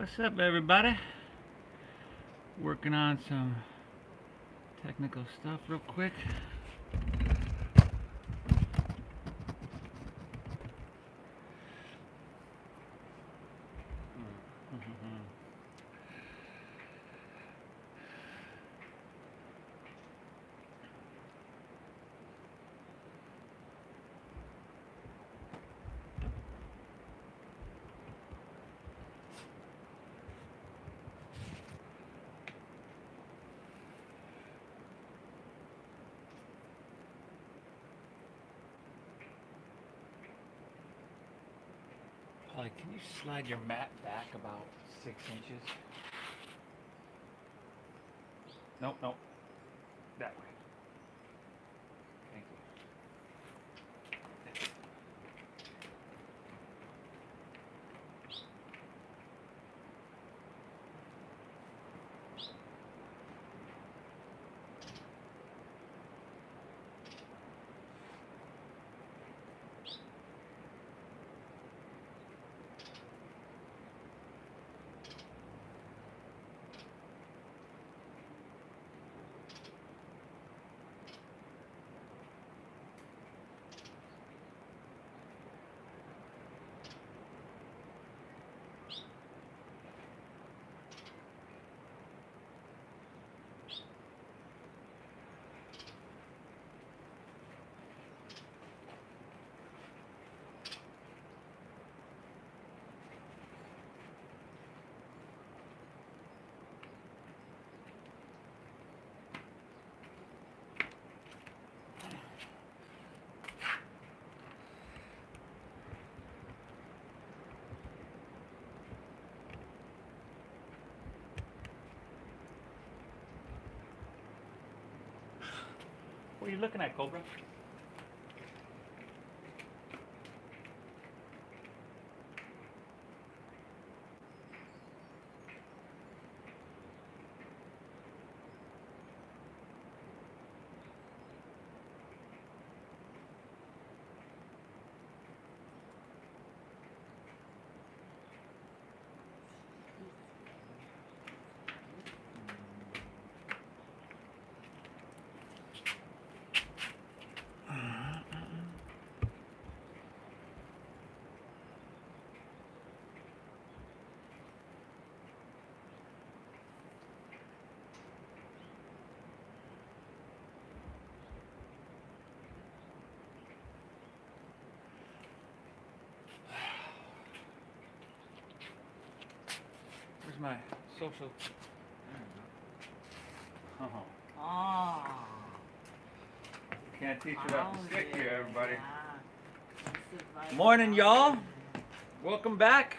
What's up, everybody? Working on some technical stuff real quick. Holly, can you slide your mat back about 6 inches? Nope, nope. That way. Thank you. What are you looking at, Cobra? Where's my social? Oh. Oh. Can't teach without the stick here, everybody. Yeah. Morning, y'all. Welcome back.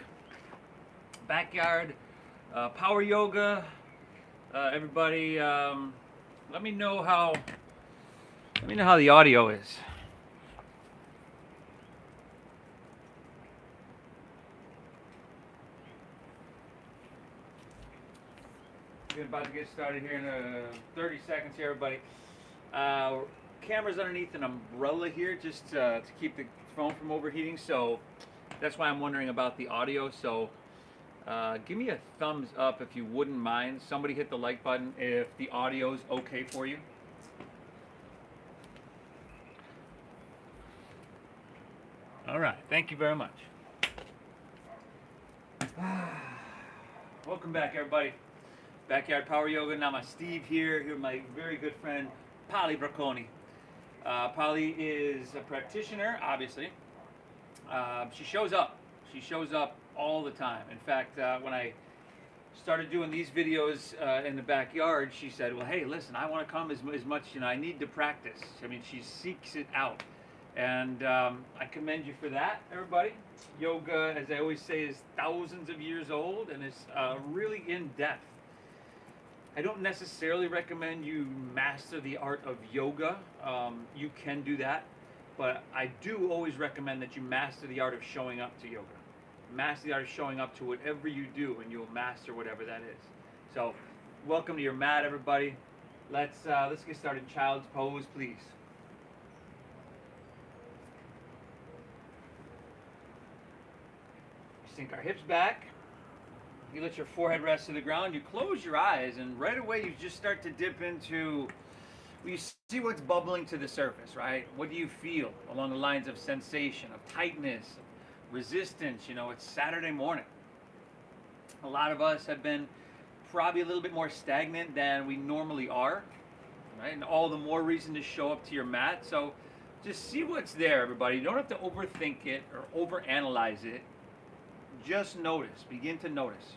Backyard power yoga. Everybody, let me know how the audio is. We're about to get started here in 30 seconds here, everybody. Camera's underneath an umbrella here just to keep the phone from overheating, so that's why I'm wondering about the audio. So give me a thumbs up if you wouldn't mind. Somebody hit the like button if the audio's okay for you. All right, thank you very much. Welcome back, everybody. Backyard Power Yoga, Namasteve here with my very good friend, Polly Bracconi. Polly is a practitioner, obviously. She shows up. She shows up all the time. In fact, when I started doing these videos in the backyard, she said, well, hey, listen, I want to come as much, I need to practice. I mean, she seeks it out. And I commend you for that, everybody. Yoga, as I always say, is thousands of years old and is really in-depth. I don't necessarily recommend you master the art of yoga. You can do that, but I do always recommend that you master the art of showing up to yoga. Master the art of showing up to whatever you do, and you'll master whatever that is. So, welcome to your mat, everybody. Let's get started. Child's pose, please. Sink our hips back. You let your forehead rest to the ground, you close your eyes, and right away you just start to dip into, well, you see what's bubbling to the surface, right? What do you feel along the lines of sensation, of tightness, of resistance? You know, it's Saturday morning. A lot of us have been probably a little bit more stagnant than we normally are, right? And all the more reason to show up to your mat. So just see what's there, everybody. You don't have to overthink it or overanalyze it. Just notice. Begin to notice.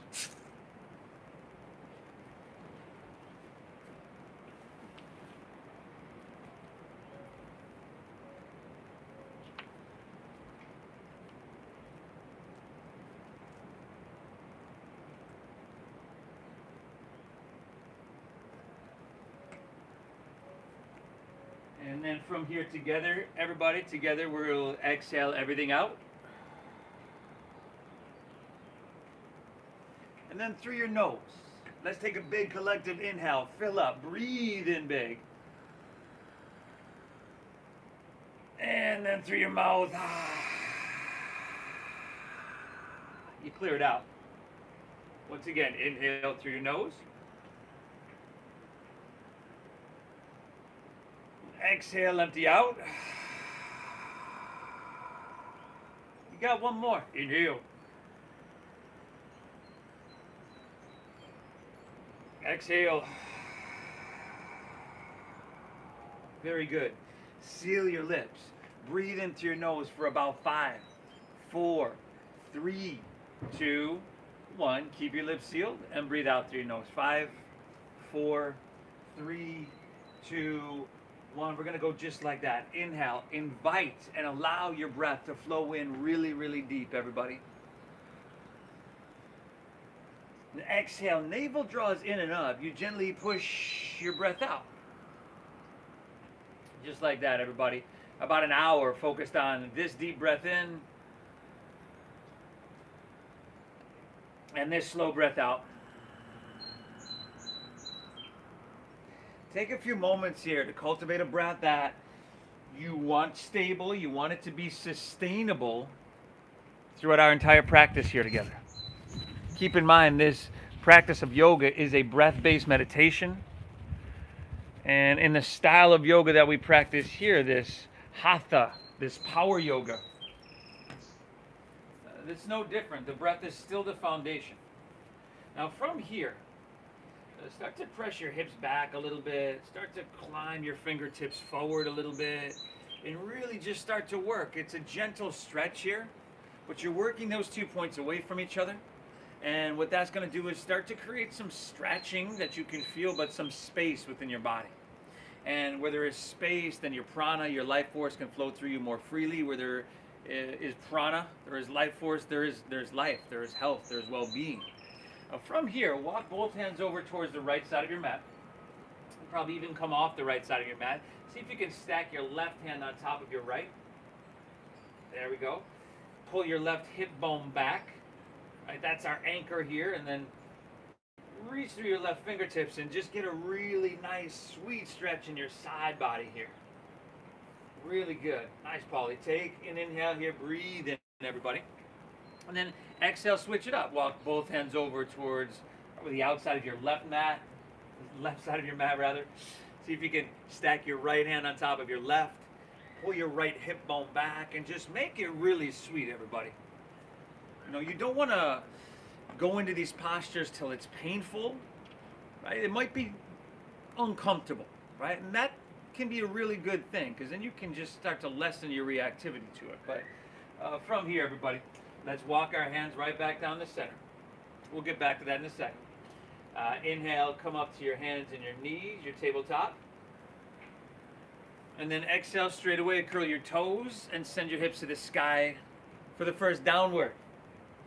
And then from here together, everybody together, we'll exhale everything out. And then through your nose. Let's take a big collective inhale. Fill up. Breathe in big. And then through your mouth. You clear it out. Once again, inhale through your nose. Exhale, empty out. You got one more. Inhale. Exhale. Very good. Seal your lips. Breathe in through your nose for about 5, 4, 3, 2, 1. Keep your lips sealed and breathe out through your nose. 5, 4, 3, 2, 1. We're going to go just like that. Inhale. Invite and allow your breath to flow in really, really deep, everybody. And exhale. Navel draws in and up. You gently push your breath out. Just like that, everybody. About an hour focused on this deep breath in and this slow breath out. Take a few moments here to cultivate a breath that you want stable, you want it to be sustainable throughout our entire practice here together. Keep in mind, this practice of yoga is a breath-based meditation. And in the style of yoga that we practice here, this hatha, this power yoga, it's no different. The breath is still the foundation. Now from here, start to press your hips back a little bit. Start to climb your fingertips forward a little bit. And really just start to work. It's a gentle stretch here, but you're working those 2 points away from each other. And what that's going to do is start to create some stretching that you can feel, but some space within your body. And where there is space, then your prana, your life force can flow through you more freely. Where there is prana, there is life force, there's life, there is health, there's well-being. From here, walk both hands over towards the right side of your mat. Probably even come off the right side of your mat. See if you can stack your left hand on top of your right. There we go. Pull your left hip bone back. Right, that's our anchor here. And then reach through your left fingertips and just get a really nice, sweet stretch in your side body here. Really good. Nice, Paulie. Take an inhale here. Breathe in, everybody. And then exhale, switch it up. Walk both hands over towards the outside of your left side of your mat, rather. See if you can stack your right hand on top of your left. Pull your right hip bone back and just make it really sweet, everybody. You know, you don't want to go into these postures till it's painful, right? It might be uncomfortable, right? And that can be a really good thing, because then you can just start to lessen your reactivity to it. But from here, everybody, let's walk our hands right back down the center. We'll get back to that in a second. Inhale, come up to your hands and your knees, your tabletop. And then exhale straight away, curl your toes and send your hips to the sky for the first downward.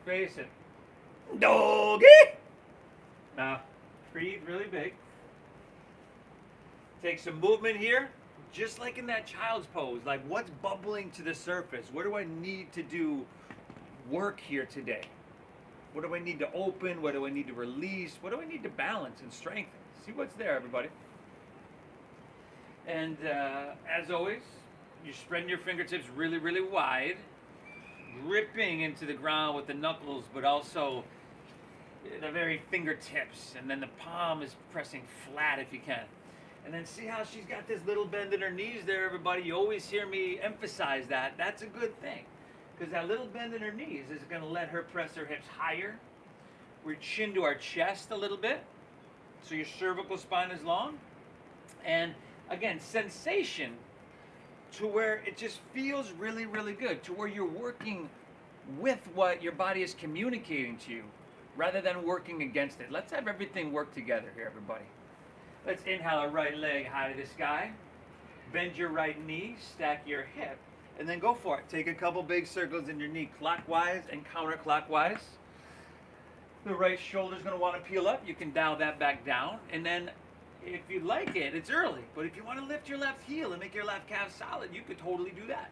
Face it. Doggy! Now, breathe really big. Take some movement here, just like in that child's pose. Like, what's bubbling to the surface? What do I need to do work here today? What do I need to open? What do I need to release? What do I need to balance and strengthen? See what's there, everybody. And as always, you spread your fingertips really, really wide, gripping into the ground with the knuckles, but also the very fingertips, and then the palm is pressing flat if you can. And then see how she's got this little bend in her knees there, everybody. You always hear me emphasize that. That's a good thing, because that little bend in her knees is going to let her press her hips higher. We're chin to our chest a little bit, so your cervical spine is long. And again, sensation to where it just feels really, really good, to where you're working with what your body is communicating to you rather than working against it. Let's have everything work together here, everybody. Let's inhale our right leg high to the sky. Bend your right knee, stack your hip, and then go for it. Take a couple big circles in your knee clockwise and counterclockwise. The right shoulder's going to want to peel up. You can dial that back down. And then if you like it, it's early, but if you want to lift your left heel and make your left calf solid, you could totally do that.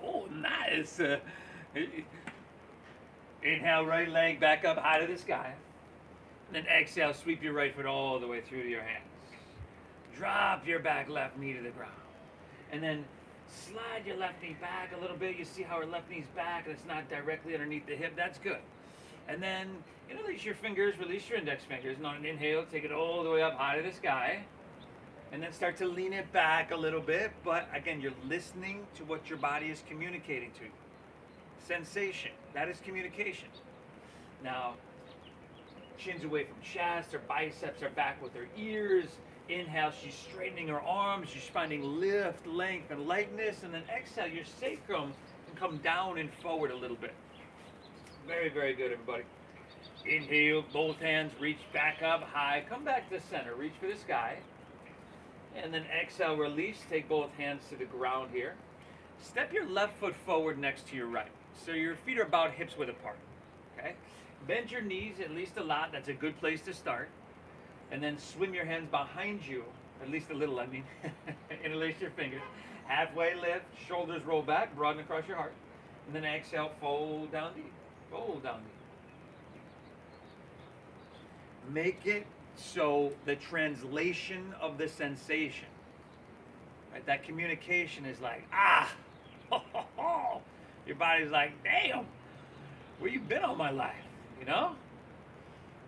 Oh, nice. Inhale, right leg back up high to the sky. And then exhale, sweep your right foot all the way through to your hands. Drop your back left knee to the ground. And then slide your left knee back a little bit. You see how her left knee's back and it's not directly underneath the hip. That's good. And then release your fingers, release your index fingers. And on an inhale, take it all the way up high to the sky. And then start to lean it back a little bit. But again, you're listening to what your body is communicating to you. Sensation, that is communication. Now, chin's away from chest, her biceps are back with her ears. Inhale, she's straightening her arms, she's finding lift, length, and lightness. And then exhale, your sacrum can come down and forward a little bit. Very, very good, everybody. Inhale, both hands reach back up high. Come back to the center, reach for the sky. And then exhale, release. Take both hands to the ground here. Step your left foot forward next to your right. So your feet are about hips width apart. Okay? Bend your knees at least a lot. That's a good place to start. And then swim your hands behind you, at least a little, I mean. Interlace your fingers. Halfway lift, shoulders roll back, broaden across your heart. And then exhale, fold down deep. Fold down deep. Make it so the translation of the sensation, right, that communication is like, ah, ho, ho, ho. Your body's like, damn, where you been all my life, you know?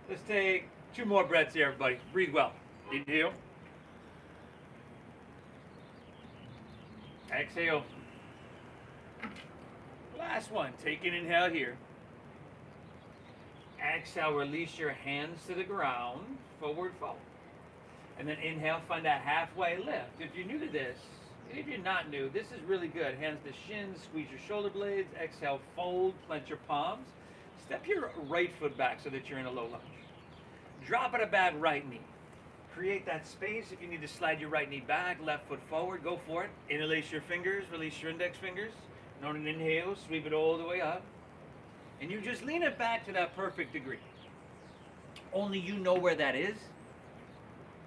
Let's take 2 more breaths here, everybody. Breathe well. Inhale. Exhale. Last one. Take an inhale here. Exhale, release your hands to the ground. Forward fold. And then inhale, find that halfway lift. If you're new to this, and if you're not new, this is really good. Hands to shins, squeeze your shoulder blades. Exhale, fold, plant your palms. Step your right foot back so that you're in a low lunge. Drop at a back right knee. Create that space. If you need to slide your right knee back, left foot forward, go for it. Interlace your fingers, release your index fingers. And on an inhale, sweep it all the way up. And you just lean it back to that perfect degree. Only you know where that is.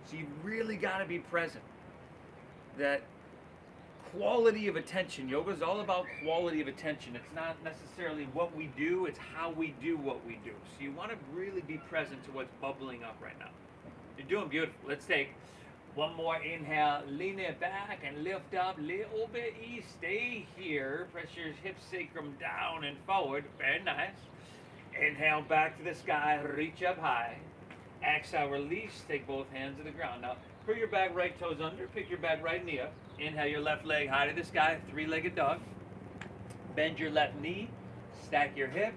So you really got to be present. That quality of attention. Yoga is all about quality of attention. It's not necessarily what we do, it's how we do what we do. So you want to really be present to what's bubbling up right now. You're doing beautiful. Let's take one more inhale. Lean it back and lift up. Little bit ease. Stay here. Press your hip sacrum down and forward. Very nice. Inhale back to the sky. Reach up high. Exhale, release. Take both hands to the ground. Now, put your back right toes under. Pick your back right knee up. Inhale your left leg high to the sky. 3-legged dog. Bend your left knee. Stack your hip.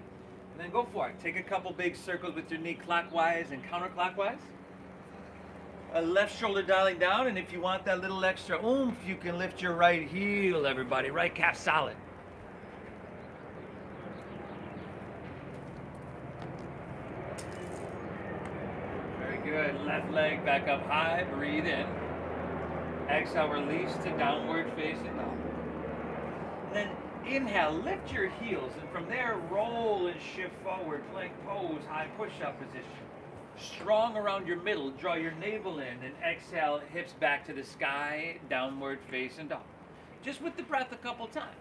And then go for it. Take a couple big circles with your knee clockwise and counterclockwise. Left shoulder dialing down, and if you want that little extra oomph, you can lift your right heel, everybody. Right calf solid. Very good. Left leg back up high. Breathe in. Exhale, release to downward facing dog. And then inhale, lift your heels, and from there, roll and shift forward. Plank pose, high push-up position. Strong around your middle, draw your navel in, and exhale, hips back to the sky, downward facing dog. Just with the breath a couple times.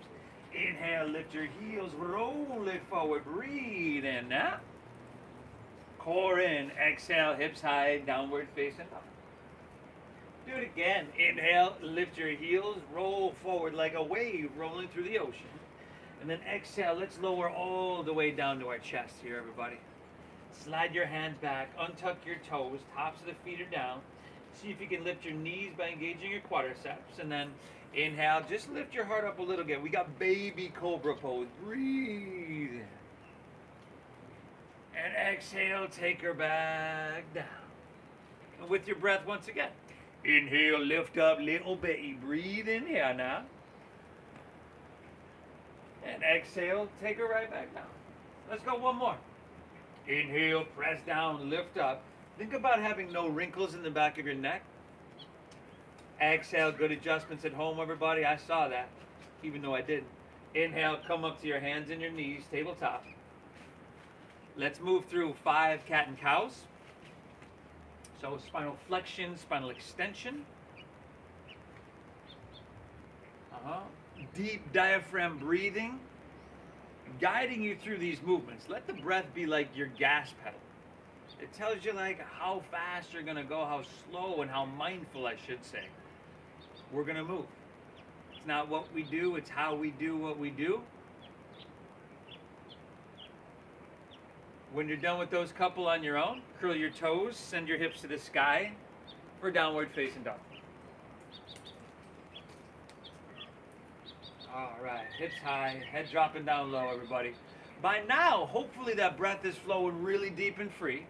Inhale, lift your heels, roll it forward, breathe in now. Core in, exhale, hips high, downward facing dog. Do it again. Inhale, lift your heels, roll forward like a wave rolling through the ocean. And then exhale, let's lower all the way down to our chest here, everybody. Slide your hands back, untuck your toes, tops of the feet are down. See if you can lift your knees by engaging your quadriceps, and then inhale, just lift your heart up a little bit. We got baby cobra pose. Breathe in. And exhale, take her back down. And with your breath once again. Inhale, lift up little bitty. Breathe in here now. And exhale, take her right back down. Let's go one more. Inhale, press down, lift up. Think about having no wrinkles in the back of your neck. Exhale, good adjustments at home, everybody. I saw that, even though I didn't. Inhale, come up to your hands and your knees, tabletop. Let's move through 5 cat and cows. So spinal flexion, spinal extension. Deep diaphragm breathing, guiding you through these movements. Let the breath be like your gas pedal. It tells you like how fast you're gonna go, how slow, and how mindful, I should say. We're gonna move. It's not what we do, it's how we do what we do. When you're done with those couple on your own, curl your toes, send your hips to the sky for downward facing dog. All right, hips high, head dropping down low, everybody. By now, hopefully that breath is flowing really deep and free.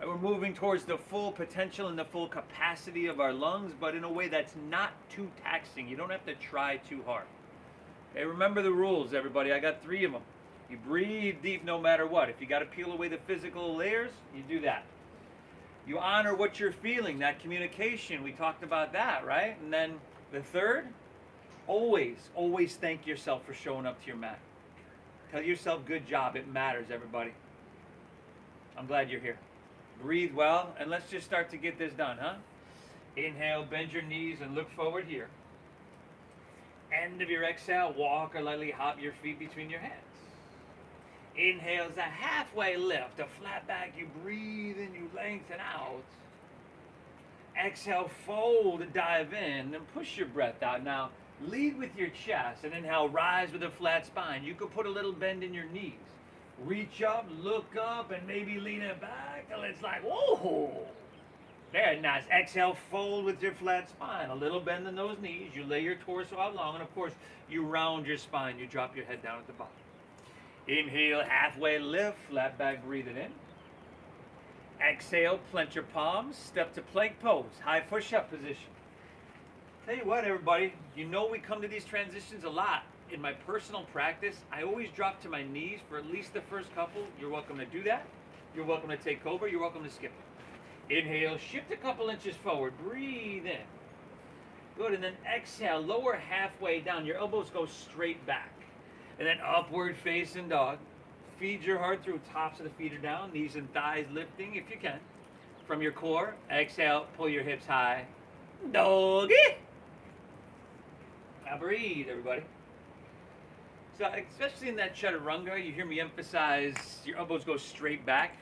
We're moving towards the full potential and the full capacity of our lungs, but in a way that's not too taxing. You don't have to try too hard. Okay, remember the rules, everybody. I got 3 of them. You breathe deep no matter what. If you got to peel away the physical layers, you do that. You honor what you're feeling, that communication. We talked about that, right? And then the third, always thank yourself for showing up to your mat. Tell yourself, good job. It matters, everybody. I'm glad you're here. Breathe well, and let's just start to get this done, huh? Inhale, bend your knees and look forward here. End of your exhale, walk or lightly hop your feet between your hands. Inhale is a halfway lift, a flat back. You breathe in, you lengthen out. Exhale, fold, dive in, and push your breath out. Now, lead with your chest, and inhale, rise with a flat spine. You could put a little bend in your knees. Reach up, look up, and maybe lean it back till it's like, whoa. Very nice. Exhale, fold with your flat spine. A little bend in those knees. You lay your torso out long, and of course, you round your spine. You drop your head down at the bottom. Inhale, halfway lift, flat back, breathe it in. Exhale, plant your palms, step to plank pose, high push-up position. Tell you what, everybody, you know we come to these transitions a lot. In my personal practice, I always drop to my knees for at least the first couple. You're welcome to do that. You're welcome to take cobra. You're welcome to skip it. Inhale, shift a couple inches forward. Breathe in. Good, and then exhale, lower halfway down. Your elbows go straight back. And then upward facing dog. Feed your heart through. Tops of the feet are down. Knees and thighs lifting if you can. From your core, exhale, pull your hips high. Doggy. Now breathe, everybody. So especially in that chaturanga, you hear me emphasize your elbows go straight back.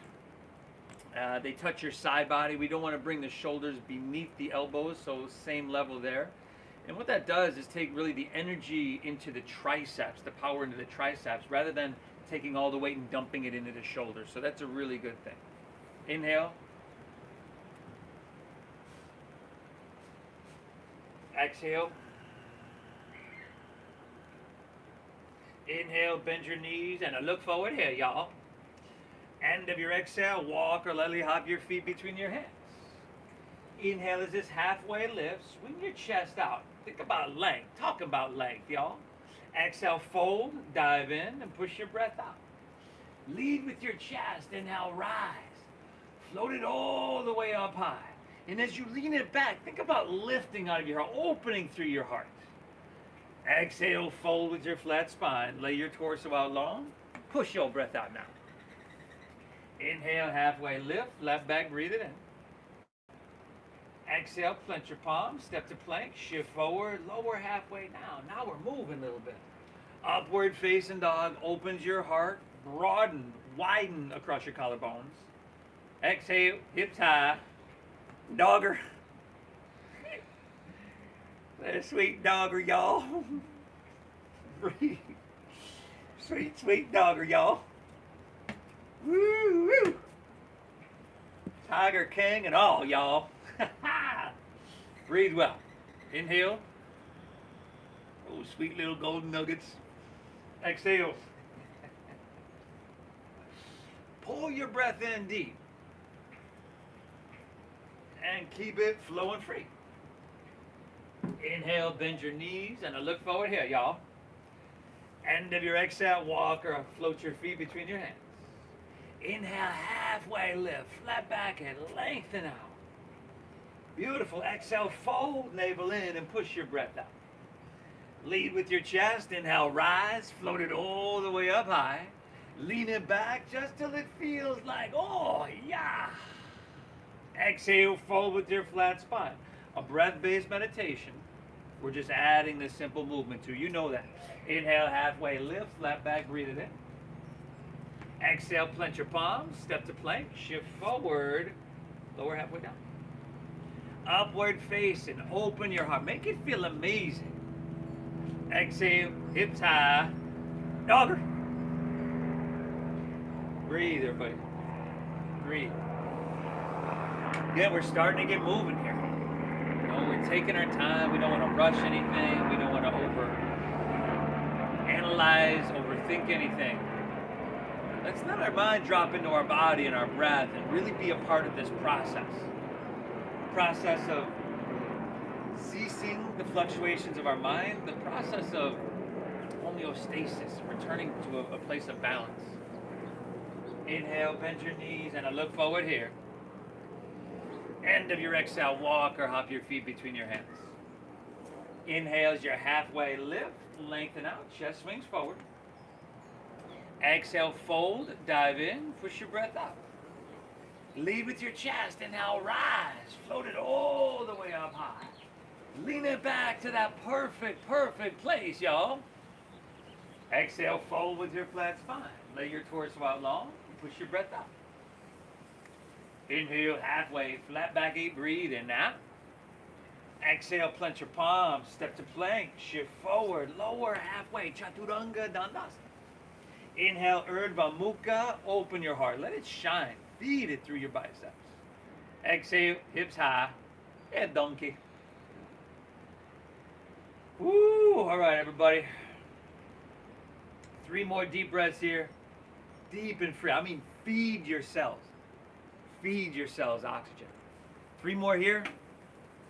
They touch your side body. We don't want to bring the shoulders beneath the elbows, so same level there. And what that does is take really the energy into the triceps, the power into the triceps, rather than taking all the weight and dumping it into the shoulders. So that's a really good thing. Inhale. Exhale. Inhale, bend your knees, and look forward here, y'all. End of your exhale, walk or lightly hop your feet between your hands. Inhale is this halfway lift. Swing your chest out. Think about length. Talk about length, y'all. Exhale, fold, dive in, and push your breath out. Lead with your chest. Inhale, rise. Float it all the way up high. And as you lean it back, think about lifting out of your heart, opening through your heart. Exhale, fold with your flat spine. Lay your torso out long. Push your breath out now. Inhale, halfway lift. Left back, breathe it in. Exhale, clench your palms. Step to plank. Shift forward. Lower halfway now. Now we're moving a little bit. Upward facing dog. Opens your heart. Broaden, widen across your collarbones. Exhale, hips high. Dogger. That sweet dogger, y'all. Breathe. Sweet, sweet dogger, y'all. Woo, woo. Tiger King and all, y'all. Breathe well. Inhale. Oh, sweet little golden nuggets. Exhale. Pull your breath in deep. And keep it flowing free. Inhale, bend your knees, and look forward here, y'all. End of your exhale, walk or float your feet between your hands. Inhale, halfway lift, flat back and lengthen out. Beautiful. Exhale, fold, navel in, and push your breath out. Lead with your chest. Inhale, rise, float it all the way up high. Lean it back just till it feels like, oh, yeah. Exhale, fold with your flat spine. A breath-based meditation. We're just adding this simple movement to. You know that. Inhale, halfway lift, flat back, breathe it in. Exhale, plant your palms, step to plank, shift forward, lower halfway down. Upward facing, open your heart, make it feel amazing. Exhale, hips high, dogger. Breathe, everybody. Breathe. Again, we're starting to get moving here. You know, we're taking our time. We don't want to rush anything. We don't want to overanalyze, overthink anything. Let's let our mind drop into our body and our breath and really be a part of this process. Process of ceasing the fluctuations of our mind, the process of homeostasis, returning to a place of balance. Inhale, bend your knees, and look forward here. End of your exhale, walk or hop your feet between your hands. Inhale as your halfway lift, lengthen out, chest swings forward. Exhale, fold, dive in, push your breath out. Lead with your chest, inhale, rise, float it all the way up high. Lean it back to that perfect place, y'all. Exhale, fold with your flat spine. Lay your torso out long, push your breath out. Inhale, halfway, flat back, breathe in now. Exhale, plant your palms, step to plank, shift forward, lower halfway, chaturanga dandasana. Inhale, Urdhva Mukha, open your heart, let it shine, feed it through your biceps. Exhale, hips high, head donkey. Woo, all right, everybody. 3 more deep breaths here, deep and free. I mean, feed your cells. Feed your cells oxygen. 3 more here.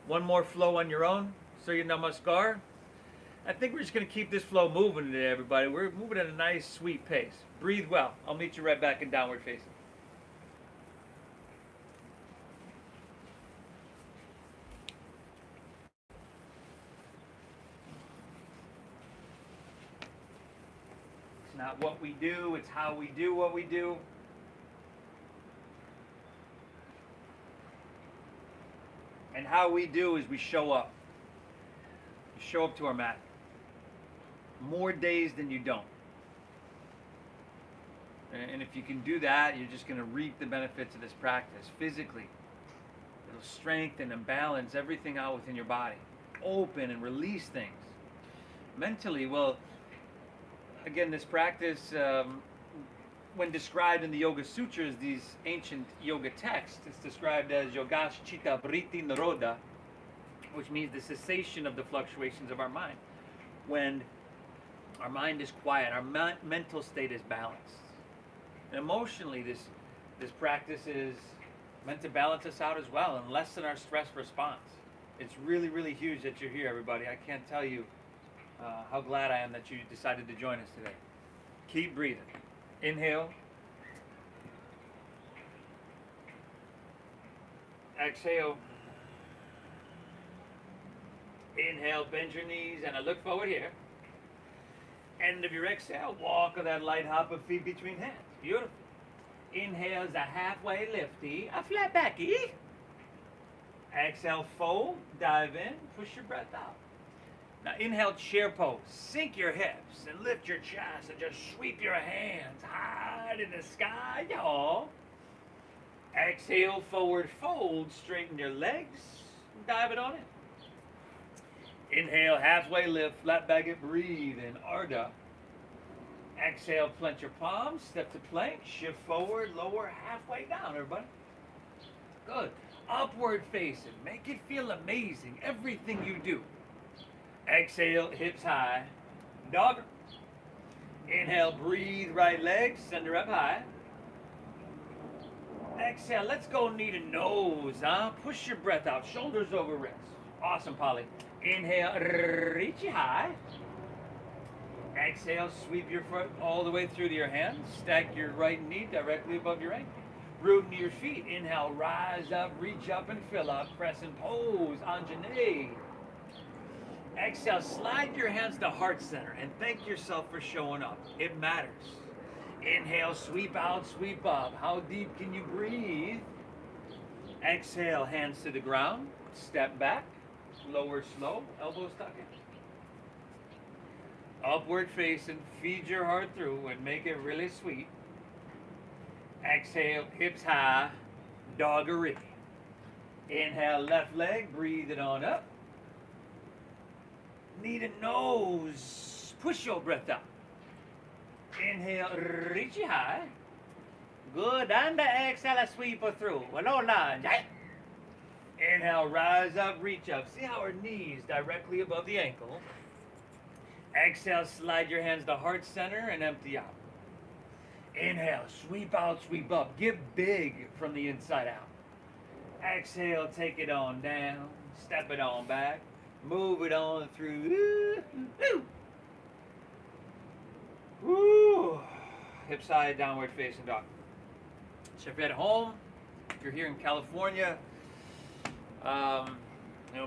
1 more flow on your own. Surya Namaskar. I think we're just going to keep this flow moving today, everybody. We're moving at a nice, sweet pace. Breathe well. I'll meet you right back in downward facing. It's not what we do, it's how we do what we do. And how we do is we show up. We show up to our mat. More days than you don't. And if you can do that, you're just going to reap the benefits of this practice. Physically, it'll strengthen and balance everything out within your body. Open and release things. Mentally, well, again, this practice, when described in the Yoga Sutras, these ancient yoga texts, it's described as Yogash Chitta Vritti Nirodha, which means the cessation of the fluctuations of our mind. When our mind is quiet, our mental state is balanced. And emotionally, this practice is meant to balance us out as well and lessen our stress response. It's really, really huge that you're here, everybody. I can't tell you how glad I am that you decided to join us today. Keep breathing. Inhale. Exhale. Inhale, bend your knees, and look forward here. End of your exhale, walk or that light hop of feet between hands. Beautiful. Inhale is a halfway lifty, a flat backy. Exhale, fold, dive in, push your breath out. Now inhale, chair pose. Sink your hips and lift your chest and just sweep your hands high to the sky, y'all. Exhale, forward fold, straighten your legs, and dive it on in. Inhale, halfway lift, flat back and breathe in Ardha. Exhale, plant your palms, step to plank, shift forward, lower, halfway down, everybody. Good. Upward facing. Make it feel amazing. Everything you do. Exhale, hips high. Dog. Inhale, breathe right leg, send her up high. Exhale, let's go knee to nose, huh? Push your breath out, shoulders over wrists. Awesome, Polly. Inhale, reach it high. Exhale, sweep your foot all the way through to your hands. Stack your right knee directly above your ankle. Root into your feet. Inhale, rise up, reach up and fill up. Crescent pose, Anjane. Exhale, slide your hands to heart center and thank yourself for showing up. It matters. Inhale, sweep out, sweep up. How deep can you breathe? Exhale, hands to the ground. Step back. Lower slow. Elbows tucking. Upward facing. Feed your heart through and make it really sweet. Exhale, hips high. Doggery. Inhale, left leg. Breathe it on up. Knee to nose. Push your breath out. Inhale, reach it high. Good. And exhale, sweep her through. Low lunge. Inhale, rise up, reach up. See how her knees directly above the ankle. Exhale, slide your hands to heart center and empty out. Inhale, sweep out, sweep up. Get big from the inside out. Exhale, take it on down. Step it on back. Move it on through. Woo. Hips high, downward facing dog. So if you're at home, if you're here in California,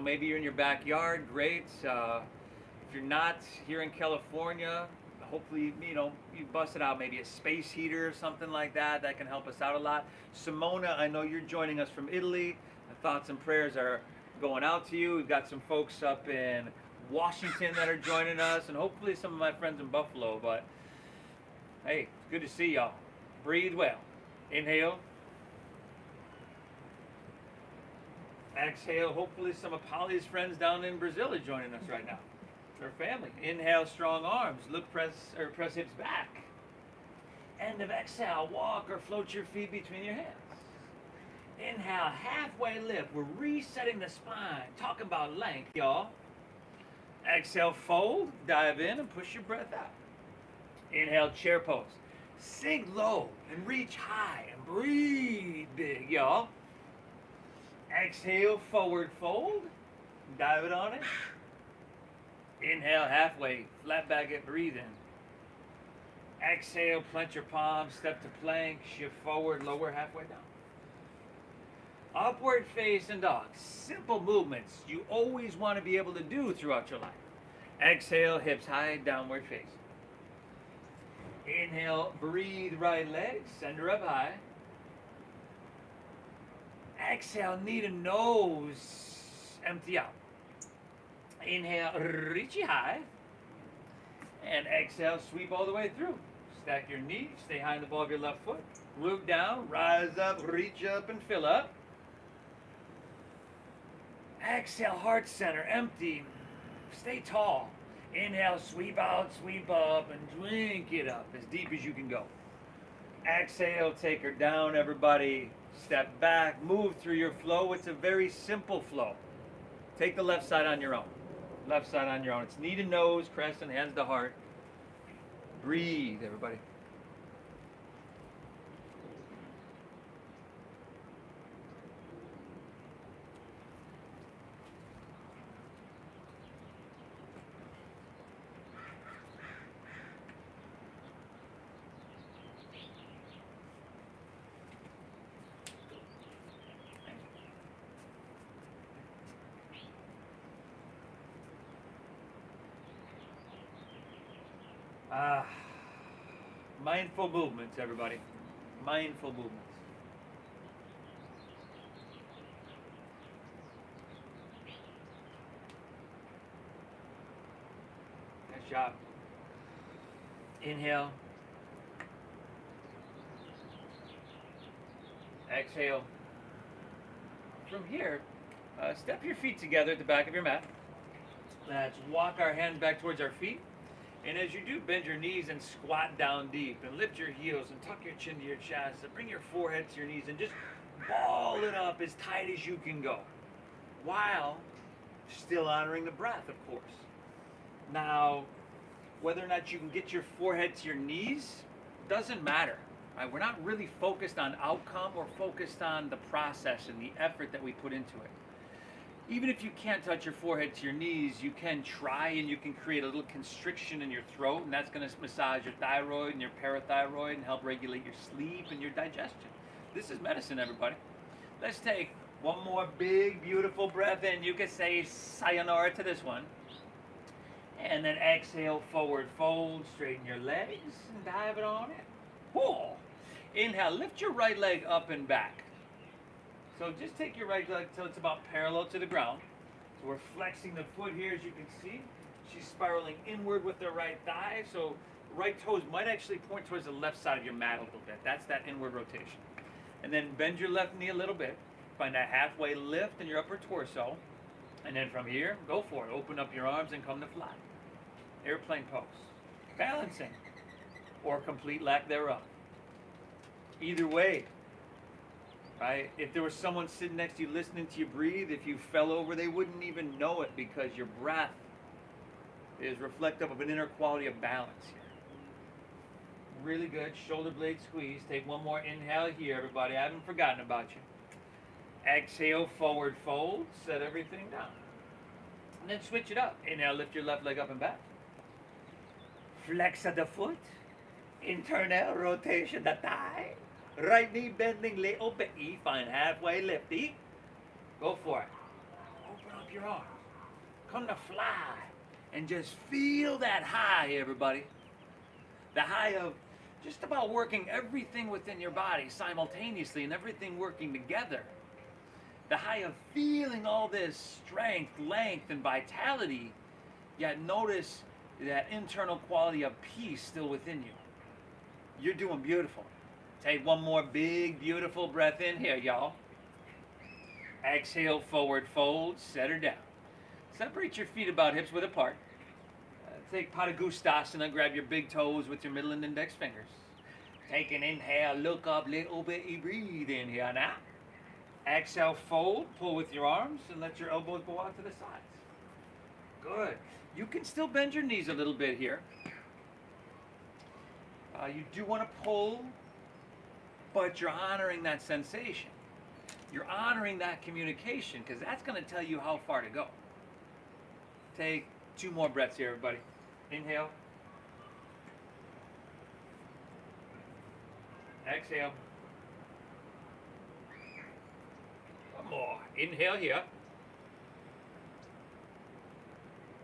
maybe you're in your backyard, great. If you're not here in California, hopefully, you busted out maybe a space heater or something like that. That can help us out a lot. Simona, I know you're joining us from Italy. Thoughts and prayers are going out to you. We've got some folks up in Washington that are joining us, and hopefully some of my friends in Buffalo. But hey, it's good to see y'all. Breathe well. Inhale. Exhale. Hopefully some of Polly's friends down in Brazil are joining us right now. Her family. Inhale, strong arms. Look, press hips back. End of exhale, walk or float your feet between your hands. Inhale, halfway lift. We're resetting the spine. Talking about length, y'all. Exhale, fold, dive in, and push your breath out. Inhale, chair pose. Sink low and reach high and breathe big, y'all. Exhale, forward fold. Dive it on it. Inhale, halfway, flat back and breathe in. Exhale, plant your palms, step to plank, shift forward, lower halfway down. Upward facing dog. Simple movements you always want to be able to do throughout your life. Exhale, hips high, downward facing. Inhale, breathe right leg, send her up high. Exhale, knee to nose, empty out. Inhale, reach it high. And exhale, sweep all the way through. Stack your knees, stay high in the ball of your left foot. Root down, rise up, reach up, and fill up. Exhale, heart center, empty. Stay tall. Inhale, sweep out, sweep up, and drink it up as deep as you can go. Exhale, take her down, everybody. Step back, move through your flow. It's a very simple flow. Take the left side on your own. Left side on your own. It's knee to nose, crescent, hands to heart. Breathe, everybody. Mindful movements, everybody. Mindful movements. Nice job. Inhale. Exhale. From here, step your feet together at the back of your mat. Let's walk our hands back towards our feet. And as you do, bend your knees and squat down deep and lift your heels and tuck your chin to your chest and bring your forehead to your knees and just Ball it up as tight as you can go, while still honoring the breath, of course. Now, whether or not you can get your forehead to your knees doesn't matter. Right? We're not really focused on outcome. We're focused on the process and the effort that we put into it. Even if you can't touch your forehead to your knees, you can try, and you can create a little constriction in your throat, and that's going to massage your thyroid and your parathyroid and help regulate your sleep and your digestion. This is medicine, everybody. Let's take one more big, beautiful breath in. You can say sayonara to this one. And then exhale, forward fold, straighten your legs, and dive it on in. Whoa. Inhale, lift your right leg up and back. So just take your right leg till it's about parallel to the ground. So we're flexing the foot here, as you can see. She's spiraling inward with the right thigh. So right toes might actually point towards the left side of your mat a little bit. That's that inward rotation. And then bend your left knee a little bit. Find that halfway lift in your upper torso. And then from here, go for it. Open up your arms and come to fly. Airplane pose. Balancing. Or complete lack thereof. Either way. Right? If there was someone sitting next to you listening to you breathe, if you fell over, they wouldn't even know it, because your breath is reflective of an inner quality of balance here. Really good. Shoulder blade squeeze. Take one more inhale here, everybody. I haven't forgotten about you. Exhale, forward fold. Set everything down. And then switch it up. Inhale, lift your left leg up and back. Flex of the foot. Internal rotation the thigh. Right knee bending, lay open, E, find halfway lifty. Go for it. Open up your arms. Come to fly. And just feel that high, everybody. The high of just about working everything within your body simultaneously and everything working together. The high of feeling all this strength, length, and vitality, yet notice that internal quality of peace still within you. You're doing beautiful. Take one more big, beautiful breath in here, y'all. Exhale, forward fold, set her down. Separate your feet about hips width apart. Take Padagustasana, grab your big toes with your middle and index fingers. Take an inhale, look up, little bit, breathe in here now. Exhale, fold, pull with your arms, and let your elbows go out to the sides. Good. You can still bend your knees a little bit here. You do want to pull, but you're honoring that sensation. You're honoring that communication, because that's going to tell you how far to go. Take 2 more breaths here, everybody. Inhale. Exhale. One more. Inhale here.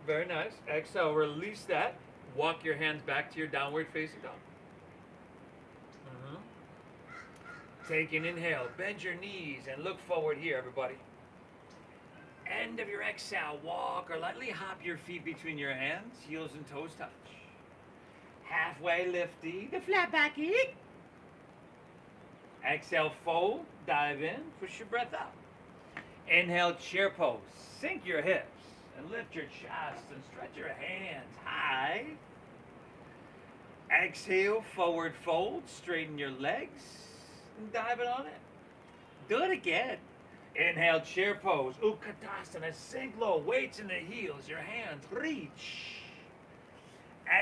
Very nice. Exhale, release that. Walk your hands back to your downward facing dog. Take an inhale, bend your knees, and look forward here, everybody. End of your exhale, walk or lightly hop your feet between your hands, heels and toes touch. Halfway lifty, the flat back eat. Exhale, fold, dive in, push your breath out. Inhale, chair pose, sink your hips, and lift your chest, and stretch your hands high. Exhale, forward fold, straighten your legs. Dive it on it. Do it again. Inhale, chair pose. Utkatasana, sink low, weights in the heels, your hands reach.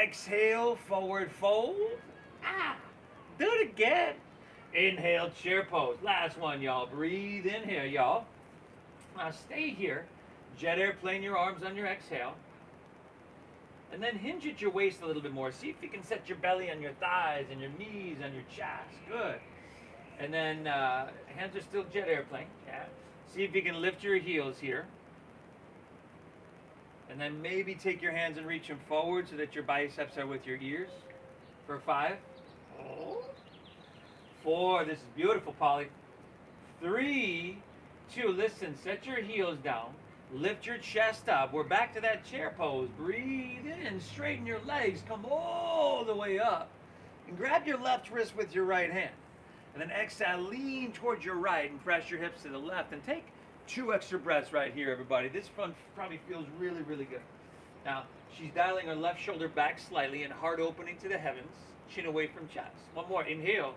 Exhale, forward fold. Do it again. Inhale, chair pose. Last one, y'all. Breathe in here, y'all. Now stay here. Jet airplane your arms on your exhale. And then hinge at your waist a little bit more. See if you can set your belly on your thighs and your knees on your chest. Good. And then hands are still jet airplane. Yeah. See if you can lift your heels here. And then maybe take your hands and reach them forward so that your biceps are with your ears. For 5. 4. This is beautiful, Polly. 3, 2. Listen, set your heels down. Lift your chest up. We're back to that chair pose. Breathe in. Straighten your legs. Come all the way up. And grab your left wrist with your right hand. And then exhale, lean towards your right and press your hips to the left. And take 2 extra breaths right here, everybody. This one probably feels really, really good. Now, she's dialing her left shoulder back slightly and heart opening to the heavens, chin away from chest. One more. Inhale.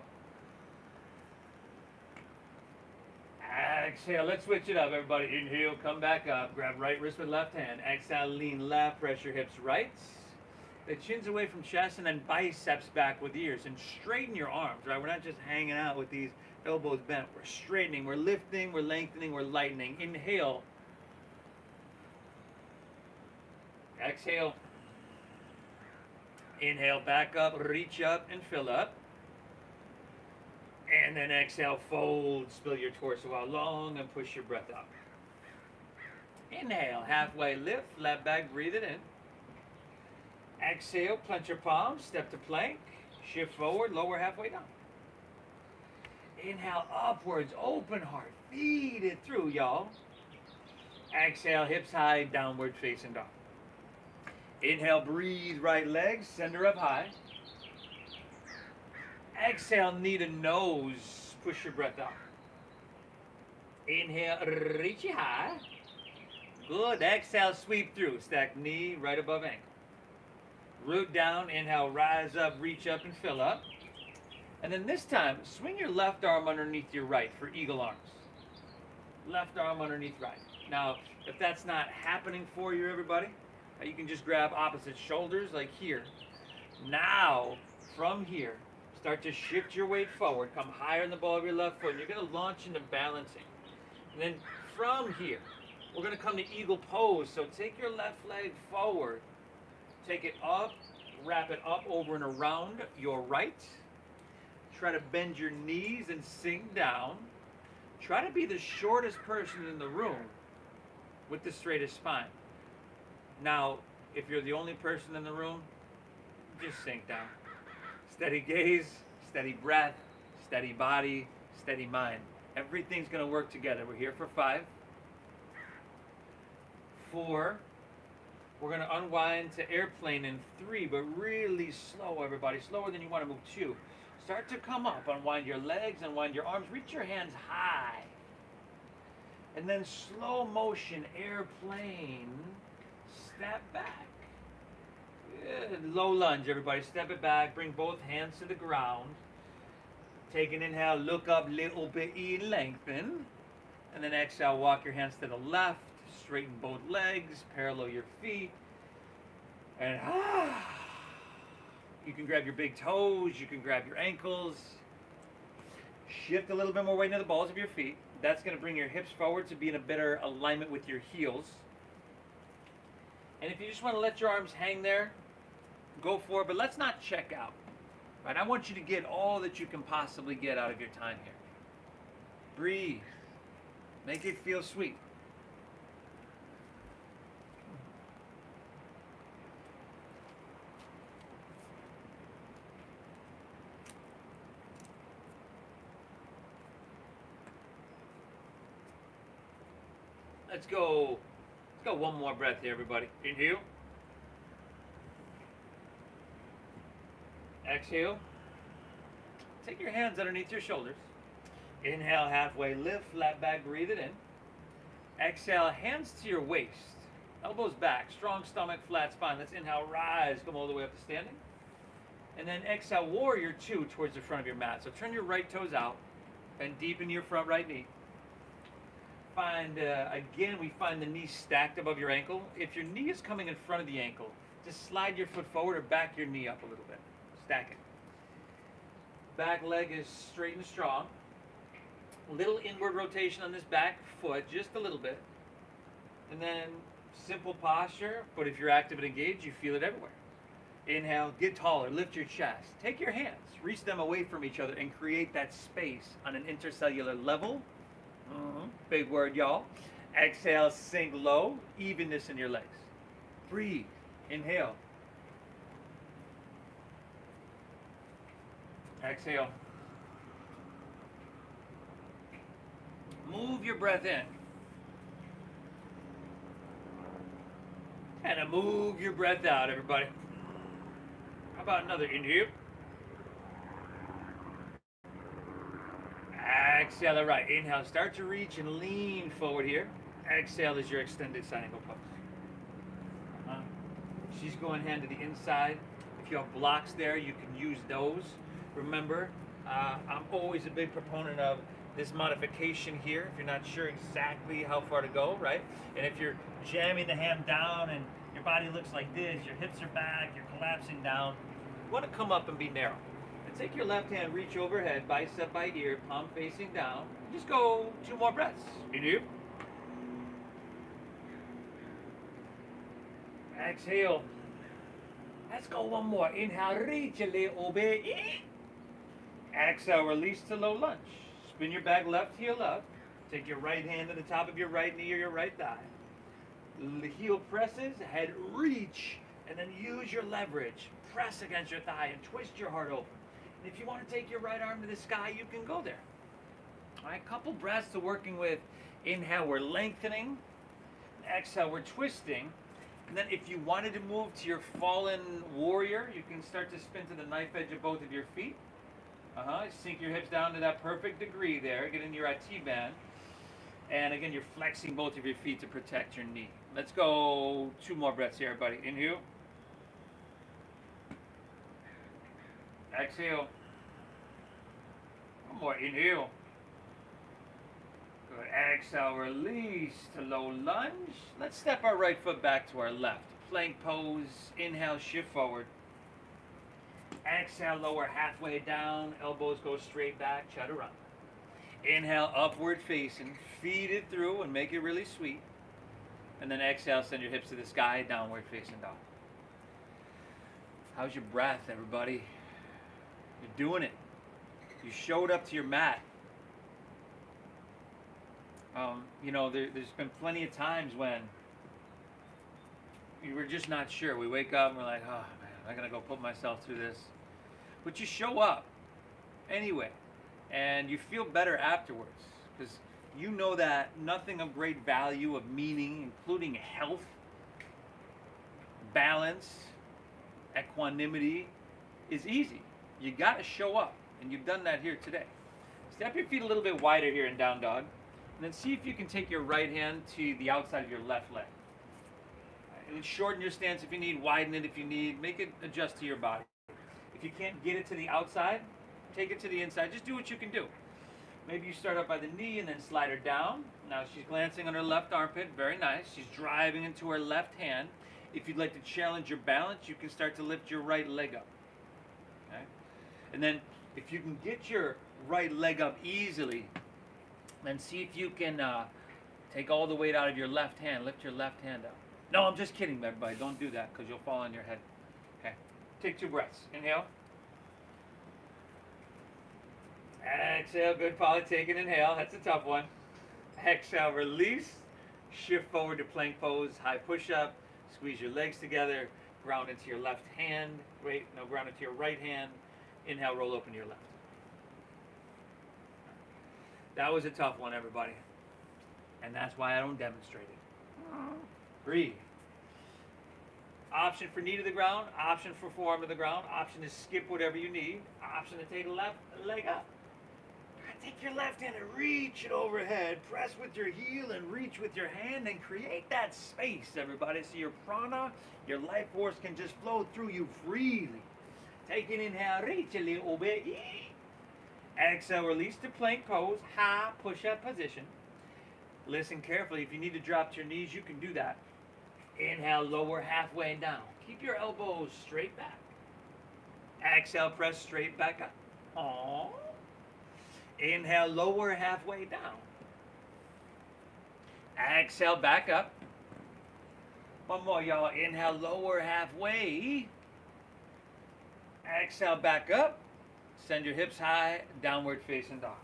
Exhale, let's switch it up, everybody. Inhale, come back up. Grab right wrist with left hand. Exhale, lean left, press your hips right. The chin's away from chest, and then biceps back with ears. And straighten your arms, right? We're not just hanging out with these elbows bent. We're straightening, we're lifting, we're lengthening, we're lightening. Inhale. Exhale. Inhale, back up, reach up, and fill up. And then exhale, fold, spill your torso out long, and push your breath out. Inhale, halfway lift, flat back, breathe it in. Exhale, plant your palms, step to plank, shift forward, lower halfway down. Inhale, upwards, open heart, feed it through, y'all. Exhale, hips high, downward facing dog. Inhale, breathe, right leg, center up high. Exhale, knee to nose, push your breath out. Inhale, reach it high. Good, exhale, sweep through, stack knee right above ankle. Root down, inhale, rise up, reach up, and fill up. And then this time, swing your left arm underneath your right for eagle arms. Left arm underneath right. Now, if that's not happening for you, everybody, you can just grab opposite shoulders like here. Now, from here, start to shift your weight forward. Come higher in the ball of your left foot. And you're going to launch into balancing. And then from here, we're going to come to eagle pose. So take your left leg forward. Take it up. Wrap it up over and around your right. Try to bend your knees and sink down. Try to be the shortest person in the room with the straightest spine. Now, if you're the only person in the room, just sink down. Steady gaze, steady breath, steady body, steady mind. Everything's going to work together. We're here for 5, 4. We're going to unwind to airplane in 3, but really slow, everybody. Slower than you want to move 2. Start to come up. Unwind your legs, unwind your arms. Reach your hands high. And then slow motion airplane. Step back. Good. Low lunge, everybody. Step it back. Bring both hands to the ground. Take an inhale. Look up, little bit. Lengthen. And then exhale. Walk your hands to the left. Straighten both legs. Parallel your feet. And you can grab your big toes. You can grab your ankles. Shift a little bit more weight into the balls of your feet. That's going to bring your hips forward to be in a better alignment with your heels. And if you just want to let your arms hang there, go for it. But let's not check out. Right? I want you to get all that you can possibly get out of your time here. Breathe. Make it feel sweet. Let's go one more breath here, everybody. Inhale. Exhale. Take your hands underneath your shoulders. Inhale, halfway lift, flat back, breathe it in. Exhale, hands to your waist. Elbows back, strong stomach, flat spine. Let's inhale, rise, come all the way up to standing. And then exhale, warrior 2 towards the front of your mat. So turn your right toes out and deepen your front right knee. Again, we find the knee stacked above your ankle. If your knee is coming in front of the ankle, just slide your foot forward or back your knee up a little bit. Stack it. Back leg is straight and strong. A little inward rotation on this back foot, just a little bit. And then simple posture, but if you're active and engaged, you feel it everywhere. Inhale, get taller, lift your chest. Take your hands, reach them away from each other and create that space on an intercellular level. Big word, y'all. Exhale, sink low, evenness in your legs. Breathe. Inhale. Exhale. Move your breath in. And move your breath out, everybody. How about another inhale? Exhale, all right. Inhale, start to reach and lean forward here. Exhale is your extended side angle pose. She's going hand to the inside. If you have blocks there, you can use those. Remember, I'm always a big proponent of this modification here if you're not sure exactly how far to go, right? And if you're jamming the ham down and your body looks like this, your hips are back, you're collapsing down, you want to come up and be narrow. And take your left hand, reach overhead, bicep by ear, palm facing down. Just go 2 more breaths. Inhale. Exhale. Let's go 1 more. Inhale, reach a little bit. Exhale, release to low lunge. Spin your back left heel up. Take your right hand to the top of your right knee or your right thigh. The heel presses, head reach, and then use your leverage. Press against your thigh and twist your heart open. And if you want to take your right arm to the sky, you can go there. All right, couple breaths to working with. Inhale, we're lengthening. Exhale, we're twisting. And then if you wanted to move to your fallen warrior, you can start to spin to the knife edge of both of your feet. Sink your hips down to that perfect degree there. Get in your T-band. And again, you're flexing both of your feet to protect your knee. Let's go 2 more breaths here, everybody. Inhale. Exhale. 1 more. Inhale. Good. Exhale. Release to low lunge. Let's step our right foot back to our left. Plank pose. Inhale. Shift forward. Exhale. Lower halfway down. Elbows go straight back. Chaturanga. Inhale. Upward facing. Feed it through and make it really sweet. And then exhale. Send your hips to the sky. Downward facing dog. How's your breath, everybody? You're doing it. You showed up to your mat. There's been plenty of times when you were just not sure. We wake up and we're like, oh man, I'm going to go put myself through this. But you show up anyway, and you feel better afterwards because you know that nothing of great value, of meaning, including health, balance, equanimity, is easy. You got to show up, and you've done that here today. Step your feet a little bit wider here in down dog, and then see if you can take your right hand to the outside of your left leg. And shorten your stance if you need, widen it if you need, make it adjust to your body. If you can't get it to the outside, take it to the inside. Just do what you can do. Maybe you start up by the knee and then slide her down. Now she's glancing on her left armpit, very nice. She's driving into her left hand. If you'd like to challenge your balance, you can start to lift your right leg up. Okay? And then if you can get your right leg up easily, then see if you can take all the weight out of your left hand. Lift your left hand up. No, I'm just kidding, everybody. Don't do that because you'll fall on your head. Okay. Take 2 breaths. Inhale. Exhale. Good, Polly. Take an inhale. That's a tough one. Exhale. Release. Shift forward to plank pose. High push-up. Squeeze your legs together. Ground into your left hand. Ground into your right hand. Inhale. Roll open your left. That was a tough one, everybody. And that's why I don't demonstrate it. Breathe. Option for knee to the ground. Option for forearm to the ground. Option to skip whatever you need. Option to take left leg up. Take your left hand and reach it overhead. Press with your heel and reach with your hand and create that space, everybody, so your prana, your life force can just flow through you freely. Take an inhale, reach a little bit. Exhale, release to plank pose, high push-up position. Listen carefully. If you need to drop to your knees, you can do that. Inhale, lower halfway down. Keep your elbows straight back. Exhale, press straight back up. Aww. Inhale, lower halfway down. Exhale, back up. One more, y'all. Inhale, lower halfway. Exhale, back up. Send your hips high, downward facing dog.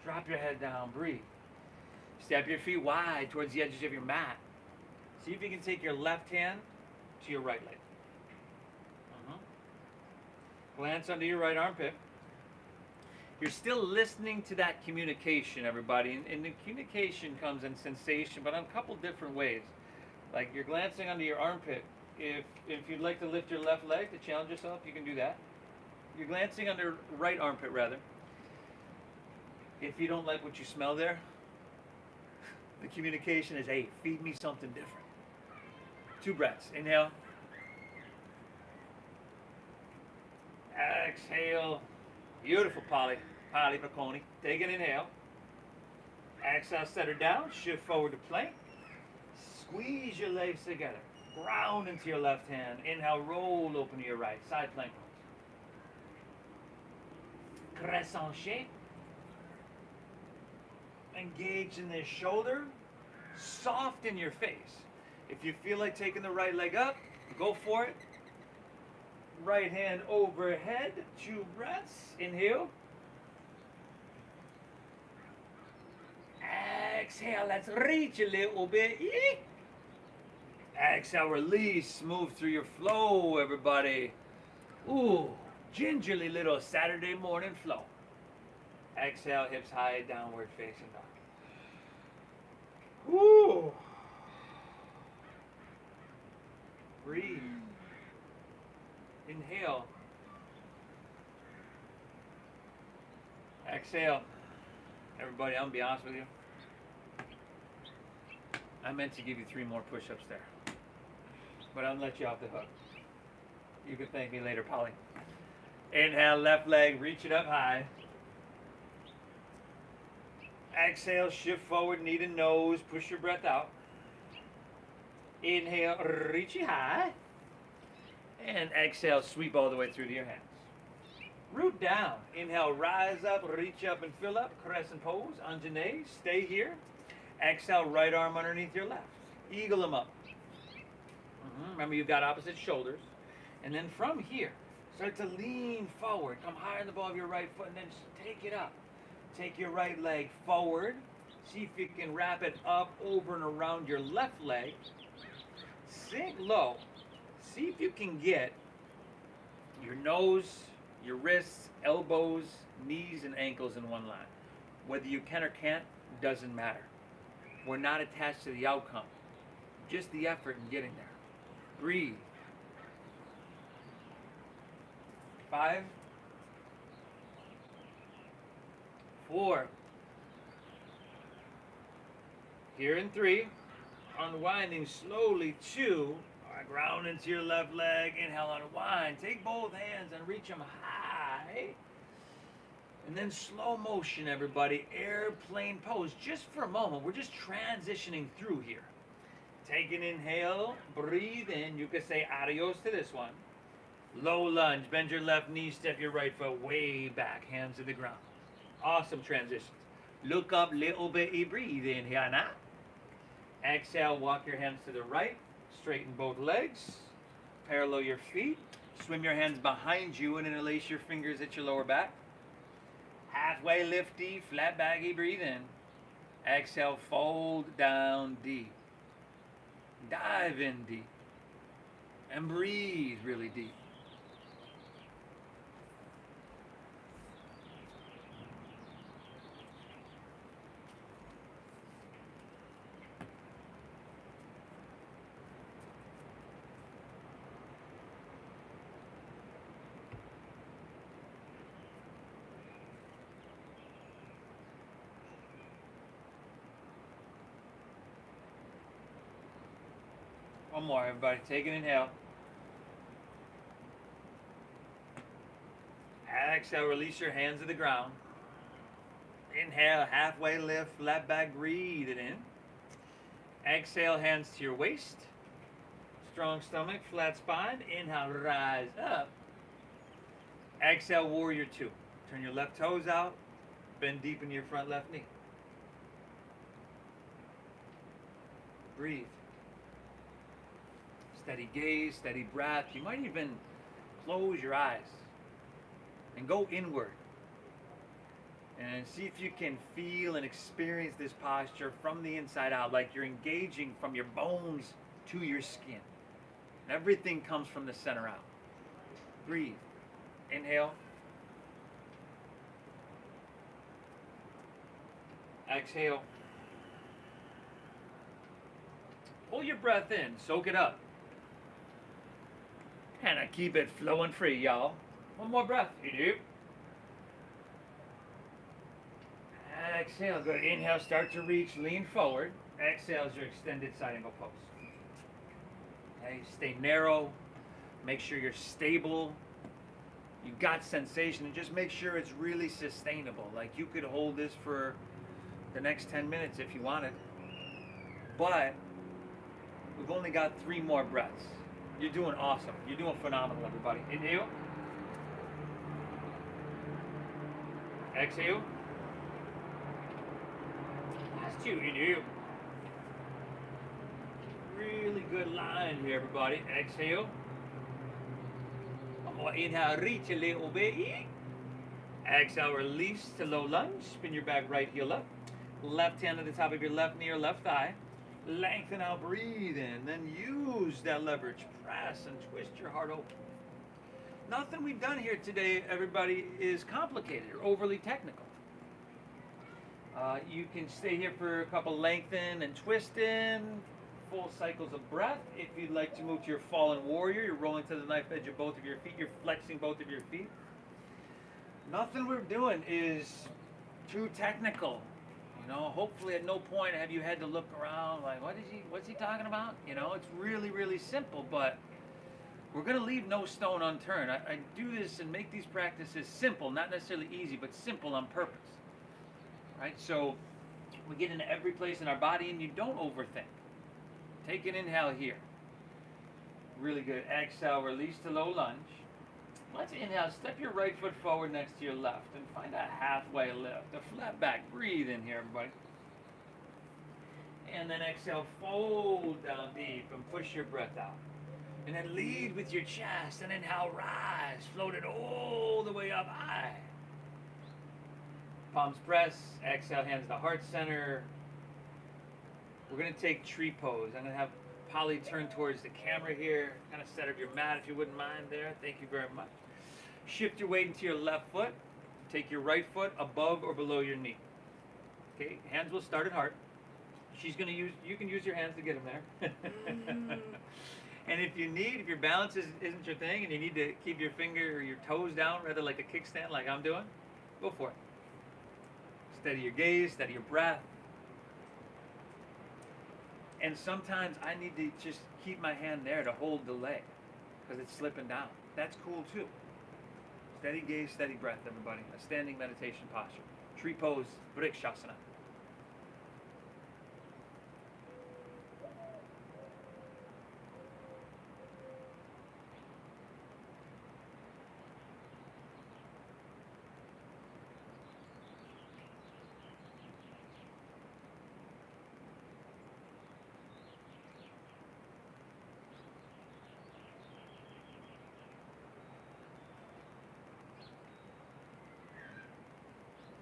Drop your head down, breathe. Step your feet wide towards the edges of your mat. See if you can take your left hand to your right leg. Glance under your right armpit. You're still listening to that communication, everybody. And the communication comes in sensation, but on a couple different ways. Like you're glancing under your armpit. If you'd like to lift your left leg to challenge yourself, you can do that. You're glancing under right armpit, rather. If you don't like what you smell there, the communication is, hey, feed me something different. 2 breaths. Inhale. Exhale. Beautiful, Polly. Pali Braconi. Take an inhale. Exhale, set her down. Shift forward to plank. Squeeze your legs together. Ground into your left hand. Inhale, roll open to your right. Side plank pose. Crescent shape. Engage in the shoulder. Soften your face. If you feel like taking the right leg up, go for it. Right hand overhead. 2 breaths. Inhale. Exhale, let's reach a little bit. Exhale, release, move through your flow, everybody. Ooh, gingerly little Saturday morning flow. Exhale, hips high, downward facing dog. Ooh. Breathe. Inhale. Exhale. Everybody, I'm gonna be honest with you. I meant to give you 3 more push-ups there, but I'll let you off the hook. You can thank me later, Polly. Inhale, left leg, reach it up high. Exhale, shift forward, knee to nose, push your breath out. Inhale, reach it high. And exhale, sweep all the way through to your hands. Root down. Inhale, rise up, reach up and fill up. Crescent pose, Anjane, stay here. Exhale, right arm underneath your left. Eagle them up. Remember, you've got opposite shoulders. And then from here, start to lean forward. Come higher than the ball of your right foot and then just take it up. Take your right leg forward. See if you can wrap it up, over and around your left leg. Sink low. See if you can get your nose, your wrists, elbows, knees, and ankles in one line. Whether you can or can't, doesn't matter. We're not attached to the outcome, just the effort in getting there. Breathe. 5, 4. Here in 3. Unwinding slowly. 2. Ground into your left leg. Inhale, unwind. Take both hands and reach them high. And then slow motion, everybody. Airplane pose. Just for a moment. We're just transitioning through here. Take an inhale. Breathe in. You can say adios to this one. Low lunge. Bend your left knee. Step your right foot way back. Hands to the ground. Awesome transitions. Look up little bit. Breathe in here now. Exhale. Walk your hands to the right. Straighten both legs. Parallel your feet. Swim your hands behind you and interlace your fingers at your lower back. Halfway lifty, flat baggy, breathe in. Exhale, fold down deep. Dive in deep. And breathe really deep. One more, everybody. Take an inhale. Exhale, release your hands to the ground. Inhale, halfway lift, flat back, breathe it in. Exhale, hands to your waist. Strong stomach, flat spine. Inhale, rise up. Exhale, warrior 2. Turn your left toes out. Bend deep in your front left knee. Breathe. Steady gaze, steady breath. You might even close your eyes and go inward and see if you can feel and experience this posture from the inside out, like you're engaging from your bones to your skin. Everything comes from the center out. Breathe. Inhale. Exhale. Pull your breath in, soak it up. And I keep it flowing free, y'all. One more breath. You do. Exhale. Good. Inhale. Start to reach. Lean forward. Exhale is your extended side angle pose. Okay. Stay narrow. Make sure you're stable. you got sensation, and just make sure it's really sustainable. Like you could hold this for the next 10 minutes if you wanted. But we've only got 3 more breaths. You're doing awesome. You're doing phenomenal, everybody. Inhale. Exhale. Last 2. Inhale. Really good line here, everybody. Exhale. I'm going to inhale, reach a little bit. Exhale, release to low lunge. Spin your back right heel up. Left hand to the top of your left knee or left thigh. Lengthen out, breathe in. Then use that leverage. Press and twist your heart open. Nothing we've done here today, everybody, is complicated or overly technical. You can stay here for a couple lengthen and twist in, full cycles of breath. If you'd like to move to your fallen warrior, you're rolling to the knife edge of both of your feet. You're flexing both of your feet. Nothing we're doing is too technical. You know, hopefully at no point have you had to look around like, what's he talking about? You know, it's really, really simple, but we're going to leave no stone unturned. I do this and make these practices simple, not necessarily easy, but simple on purpose. Right? So we get into every place in our body and you don't overthink. Take an inhale here. Really good. Exhale, release to low lunge. Let's inhale, step your right foot forward next to your left and find a halfway lift, a flat back. Breathe in here, everybody. And then exhale, fold down deep and push your breath out. And then lead with your chest and inhale, rise, float it all the way up high. Palms press, exhale, hands to heart center. We're going to take tree pose. I'm going to have Polly turn towards the camera here. Kind of set up your mat if you wouldn't mind there. Thank you very much. Shift your weight into your left foot. Take your right foot above or below your knee. Okay, hands will start at heart. She's going to use, you can use your hands to get them there. And if your balance isn't your thing and you need to keep your finger or your toes down rather like a kickstand like I'm doing, go for it. Steady your gaze, steady your breath. And sometimes I need to just keep my hand there to hold the leg because it's slipping down. That's cool too. Steady gaze, steady breath, everybody. A standing meditation posture. Tree pose, Vrikshasana.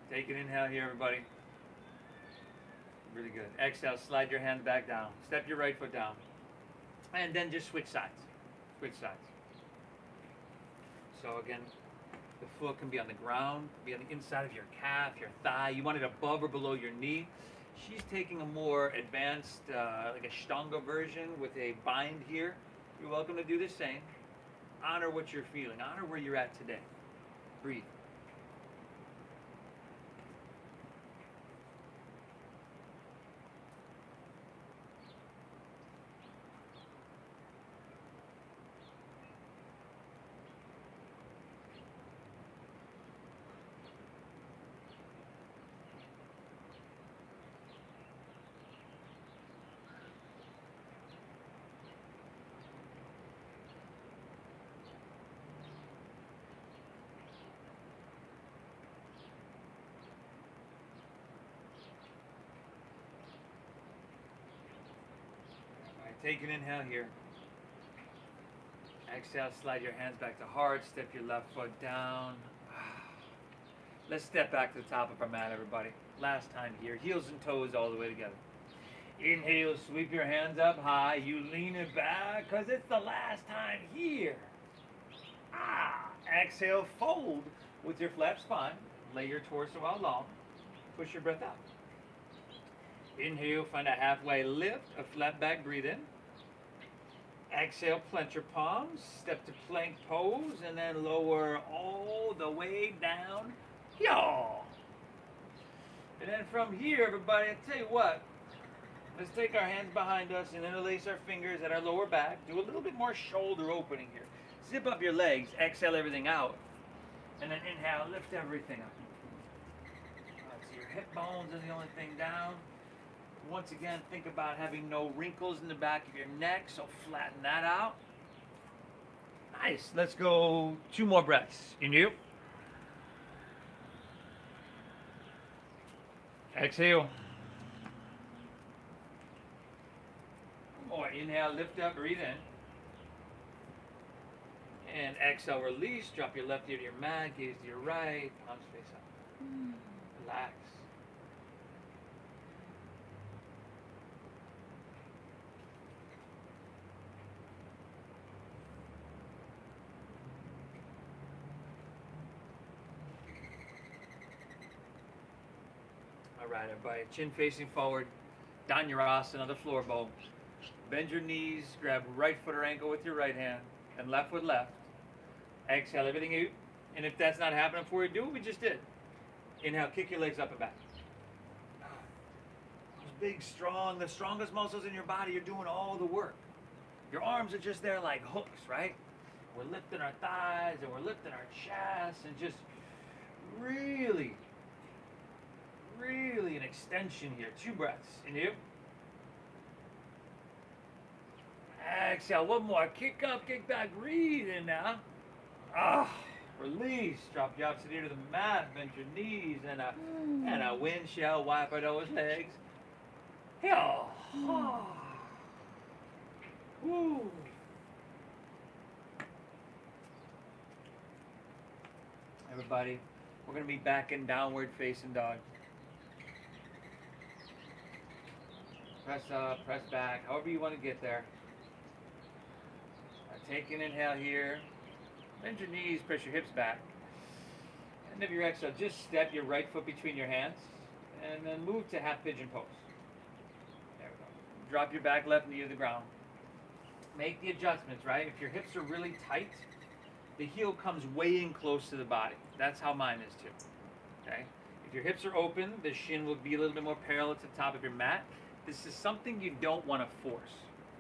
Take an inhale here, everybody. Really good. Exhale, slide your hand back down. Step your right foot down. And then just switch sides. Switch sides. So again, the foot can be on the ground, be on the inside of your calf, your thigh. You want it above or below your knee. She's taking a more advanced, like a Ashtanga version with a bind here. You're welcome to do the same. Honor what you're feeling. Honor where you're at today. Breathe. Take an inhale here. Exhale, slide your hands back to heart. Step your left foot down. Let's step back to the top of our mat, everybody. Last time here. Heels and toes all the way together. Inhale, sweep your hands up high. You lean it back because it's the last time here. Exhale, fold with your flat spine. Lay your torso out long. Push your breath out. Inhale, find a halfway lift, a flat back, breathe in. Exhale, plant your palms, step to plank pose, and then lower all the way down. Yaw! And then from here, everybody, I tell you what, let's take our hands behind us and interlace our fingers at our lower back. Do a little bit more shoulder opening here. Zip up your legs, exhale everything out. And then inhale, lift everything up. So your hip bones are the only thing down. Once again, think about having no wrinkles in the back of your neck, so flatten that out. Nice. Let's go 2 more breaths. In you. Exhale. More. Inhale, lift up, breathe in. And exhale, release. Drop your left ear to your mat, gaze to your right, palms face up. Relax. All right, everybody. Chin facing forward. Dhanurasana, the floor bow. Bend your knees. Grab right foot or ankle with your right hand, and left with left. Exhale everything out. And if that's not happening for you, do what we just did. Inhale, kick your legs up and back. Those big, strong, the strongest muscles in your body are doing all the work. Your arms are just there like hooks, right? We're lifting our thighs and we're lifting our chest and just really an extension here. 2 breaths. In you. Exhale. 1 more. Kick up, kick back. Breathe in now. Release. Drop your opposite ear to the mat. Bend your knees and a windshield wiper those legs. Woo. Everybody, we're going to be back in downward facing dog. Press up, press back, however you want to get there. Take an inhale here. Bend your knees, press your hips back. And if you exhale, just step your right foot between your hands and then move to half pigeon pose. There we go. Drop your back left knee to the ground. Make the adjustments, right? If your hips are really tight, the heel comes way in close to the body. That's how mine is too. Okay? If your hips are open, the shin will be a little bit more parallel to the top of your mat. This is something you don't want to force.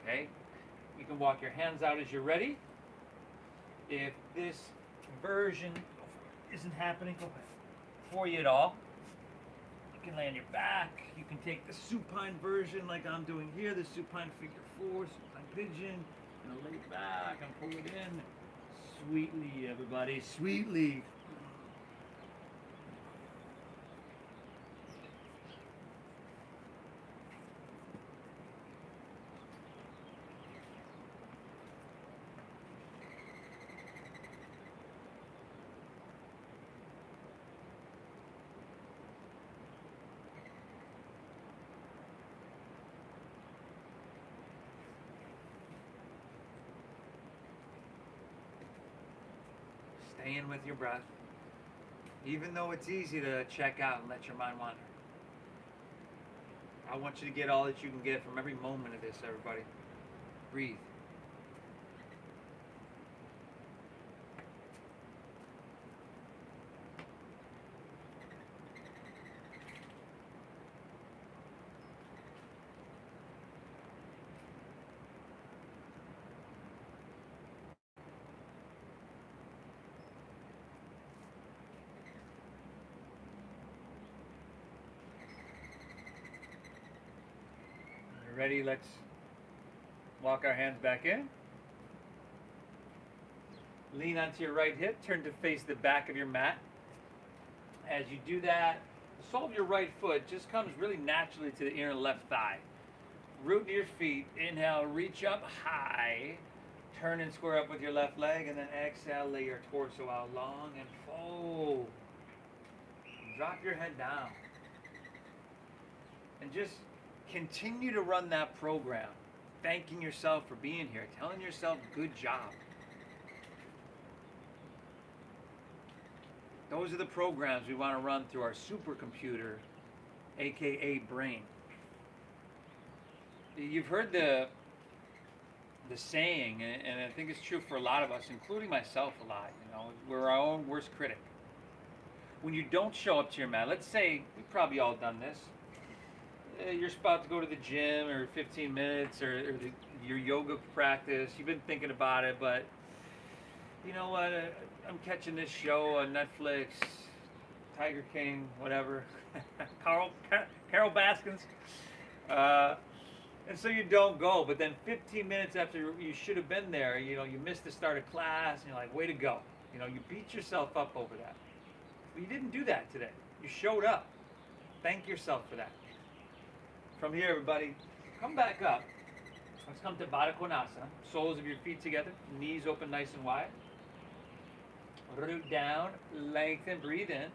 Okay? You can walk your hands out as you're ready. If this version isn't happening for you at all, you can lay on your back. You can take the supine version like I'm doing here, the supine figure 4, supine pigeon, and lay back and pull it in. Sweetly, everybody, sweetly. Stay in with your breath. Even though it's easy to check out and let your mind wander. I want you to get all that you can get from every moment of this, everybody. Breathe. Ready? Let's walk our hands back in. Lean onto your right hip. Turn to face the back of your mat. As you do that, the sole of your right foot just comes really naturally to the inner left thigh. Root your feet. Inhale, reach up high. Turn and square up with your left leg, and then exhale, lay your torso out long and fold. Drop your head down. And just continue to run that program, thanking yourself for being here, telling yourself, good job. Those are the programs we want to run through our supercomputer, aka brain. You've heard the saying, and I think it's true for a lot of us, including myself a lot, we're our own worst critic. When you don't show up to your mat, let's say, we've probably all done this, you're about to go to the gym or 15 minutes or your yoga practice, you've been thinking about it, but you know what, I'm catching this show on Netflix, Tiger King, whatever, Carol Baskins. And so you don't go, but then 15 minutes after you should have been there, you know, you missed the start of class, and you're like, way to go. You know, you beat yourself up over that. But you didn't do that today. You showed up. Thank yourself for that. From here, everybody, come back up. Let's come to Baddha Konasana. Soles of your feet together, knees open nice and wide. Root down, lengthen, breathe in.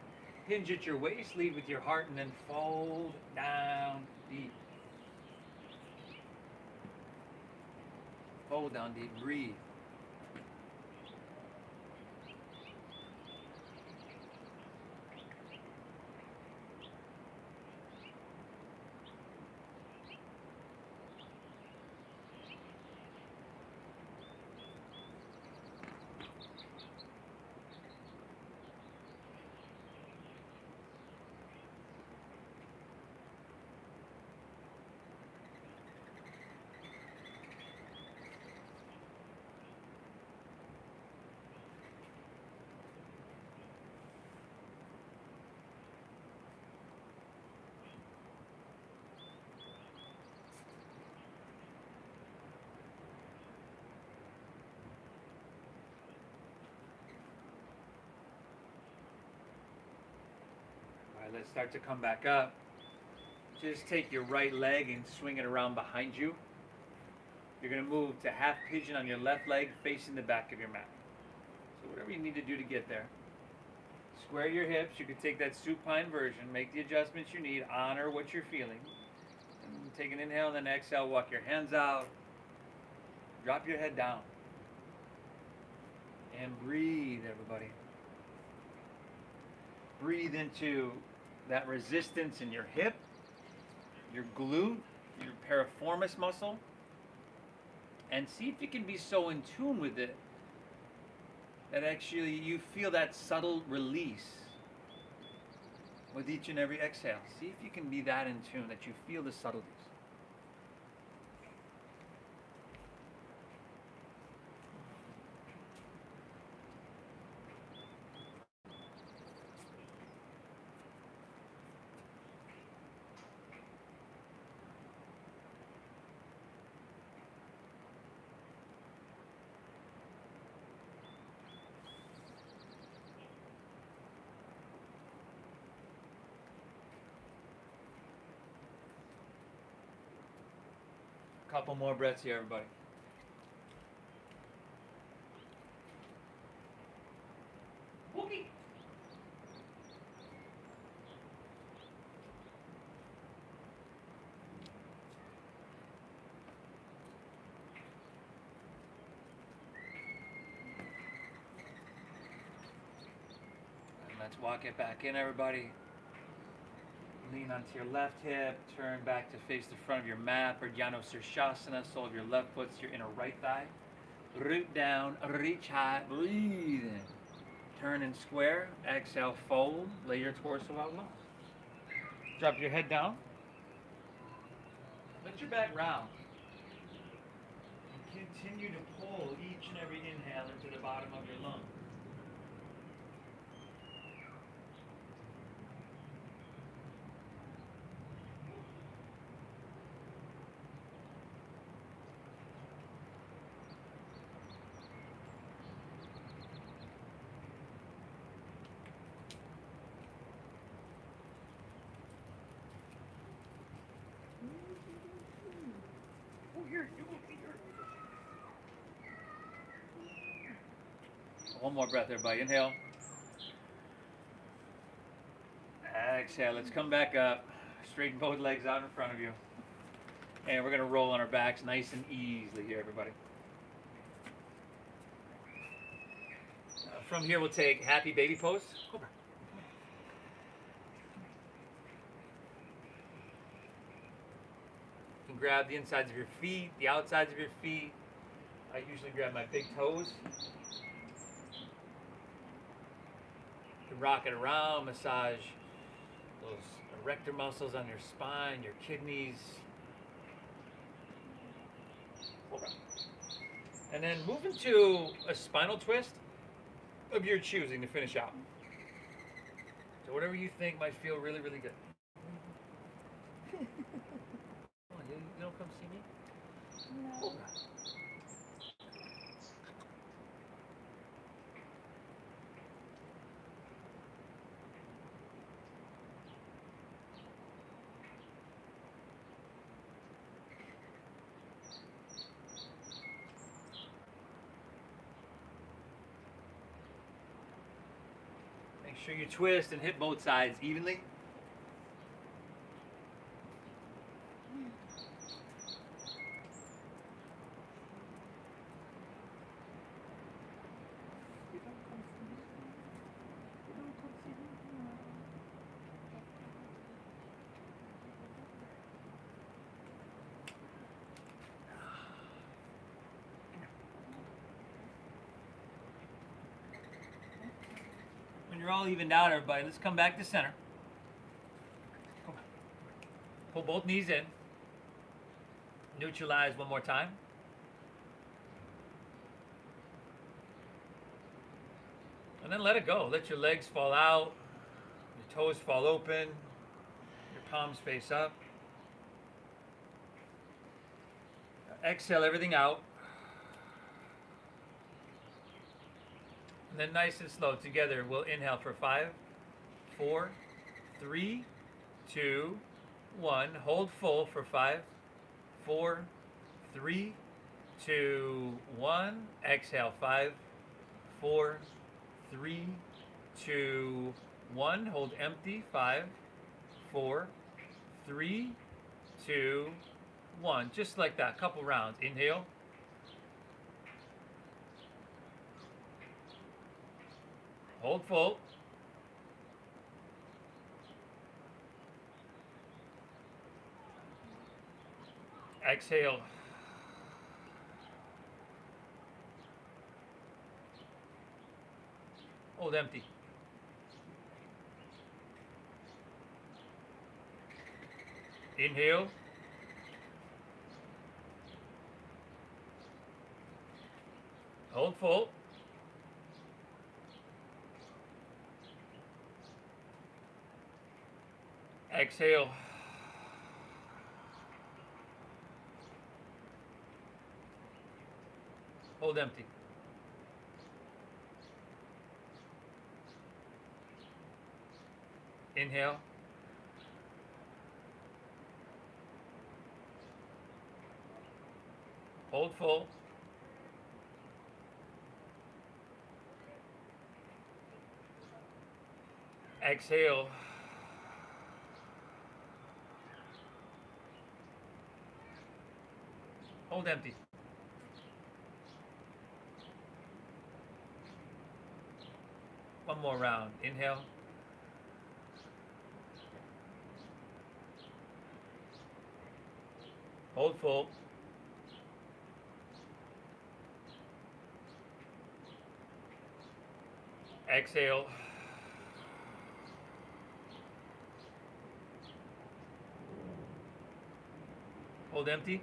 Hinge at your waist, lead with your heart, and then fold down deep. Fold down deep, breathe. Let's start to come back up. Just take your right leg and swing it around behind you. You're going to move to half pigeon on your left leg facing the back of your mat. So whatever you need to do to get there. Square your hips. You can take that supine version. Make the adjustments you need. Honor what you're feeling. And take an inhale and then exhale. Walk your hands out. Drop your head down. And breathe, everybody. Breathe into that resistance in your hip, your glute, your piriformis muscle, and see if you can be so in tune with it that actually you feel that subtle release with each and every exhale. See if you can be that in tune, that you feel the subtleties. Couple more breaths here, everybody. Wookie. And let's walk it back in, everybody. Lean onto your left hip, turn back to face the front of your mat, or Jano Sirshasana, sole of your left foot to your inner right thigh. Root down, reach high, breathe in. Turn and square, exhale, fold, lay your torso out low. Drop your head down. Let your back round. And continue to pull each and every inhale into the bottom of your lung. One more breath, everybody. Inhale. Exhale. Let's come back up. Straighten both legs out in front of you. And we're going to roll on our backs nice and easily here, everybody. From here, we'll take happy baby pose. Cobra. You can grab the insides of your feet, the outsides of your feet. I usually grab my big toes. You can rock it around, massage those erector muscles on your spine, your kidneys. And then move into a spinal twist. of your choosing to finish out. So whatever you think might feel really, really good. Come on, you don't come see me? No. Cobra. Make sure you twist and hit both sides evenly. You don't come see me. You don't come see me. No. When you're all evened out, everybody, let's come back to center. Come on. Pull both knees in. Neutralize one more time. And then let it go. Let your legs fall out. Your toes fall open. Your palms face up. Exhale everything out. And then nice and slow together, we'll inhale for 5, 4, 3, 2, 1. Hold full for 5, 4, 3, 2, 1. Exhale 5, 4, 3, 2, 1. Hold empty. 5, 4, 3, 2, 1. Just like that, couple rounds. Inhale. Hold full. Exhale. Hold empty. Inhale. Hold full. Exhale. Hold empty. Inhale. Hold full. Exhale. Hold empty. One more round. Inhale. Hold full. Exhale. Hold empty.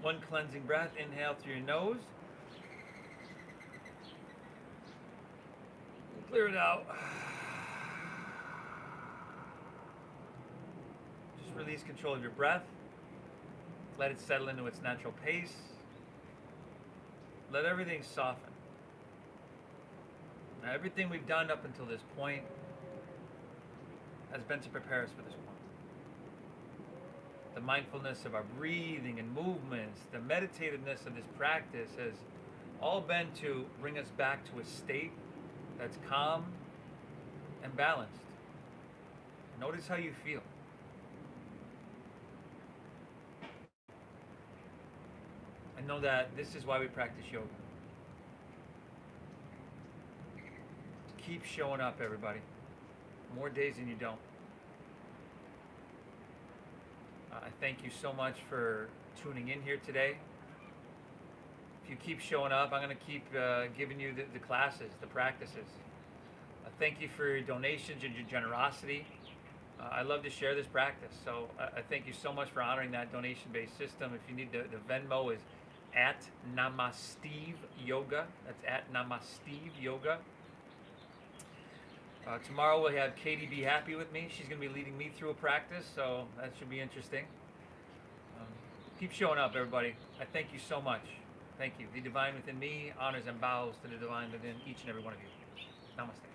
One cleansing breath. Inhale through your nose. Clear it out. Just release control of your breath. Let it settle into its natural pace. Let everything soften. Now, everything we've done up until this point has been to prepare us for this point. The mindfulness of our breathing and movements, the meditativeness of this practice has all been to bring us back to a state that's calm and balanced. Notice how you feel. And know that this is why we practice yoga. Keep showing up, everybody. More days than you don't. I thank you so much for tuning in here today. If you keep showing up, I'm going to keep giving you the classes, the practices. Thank you for your donations and your generosity. I love to share this practice, so I thank you so much for honoring that donation-based system. If you need the Venmo is at Namasteve Yoga. That's at Namasteve Yoga. Tomorrow we'll have Katie Be Happy with me. She's going to be leading me through a practice, so that should be interesting. Keep showing up, everybody. I thank you so much. Thank you. The divine within me honors and bows to the divine within each and every one of you. Namaste.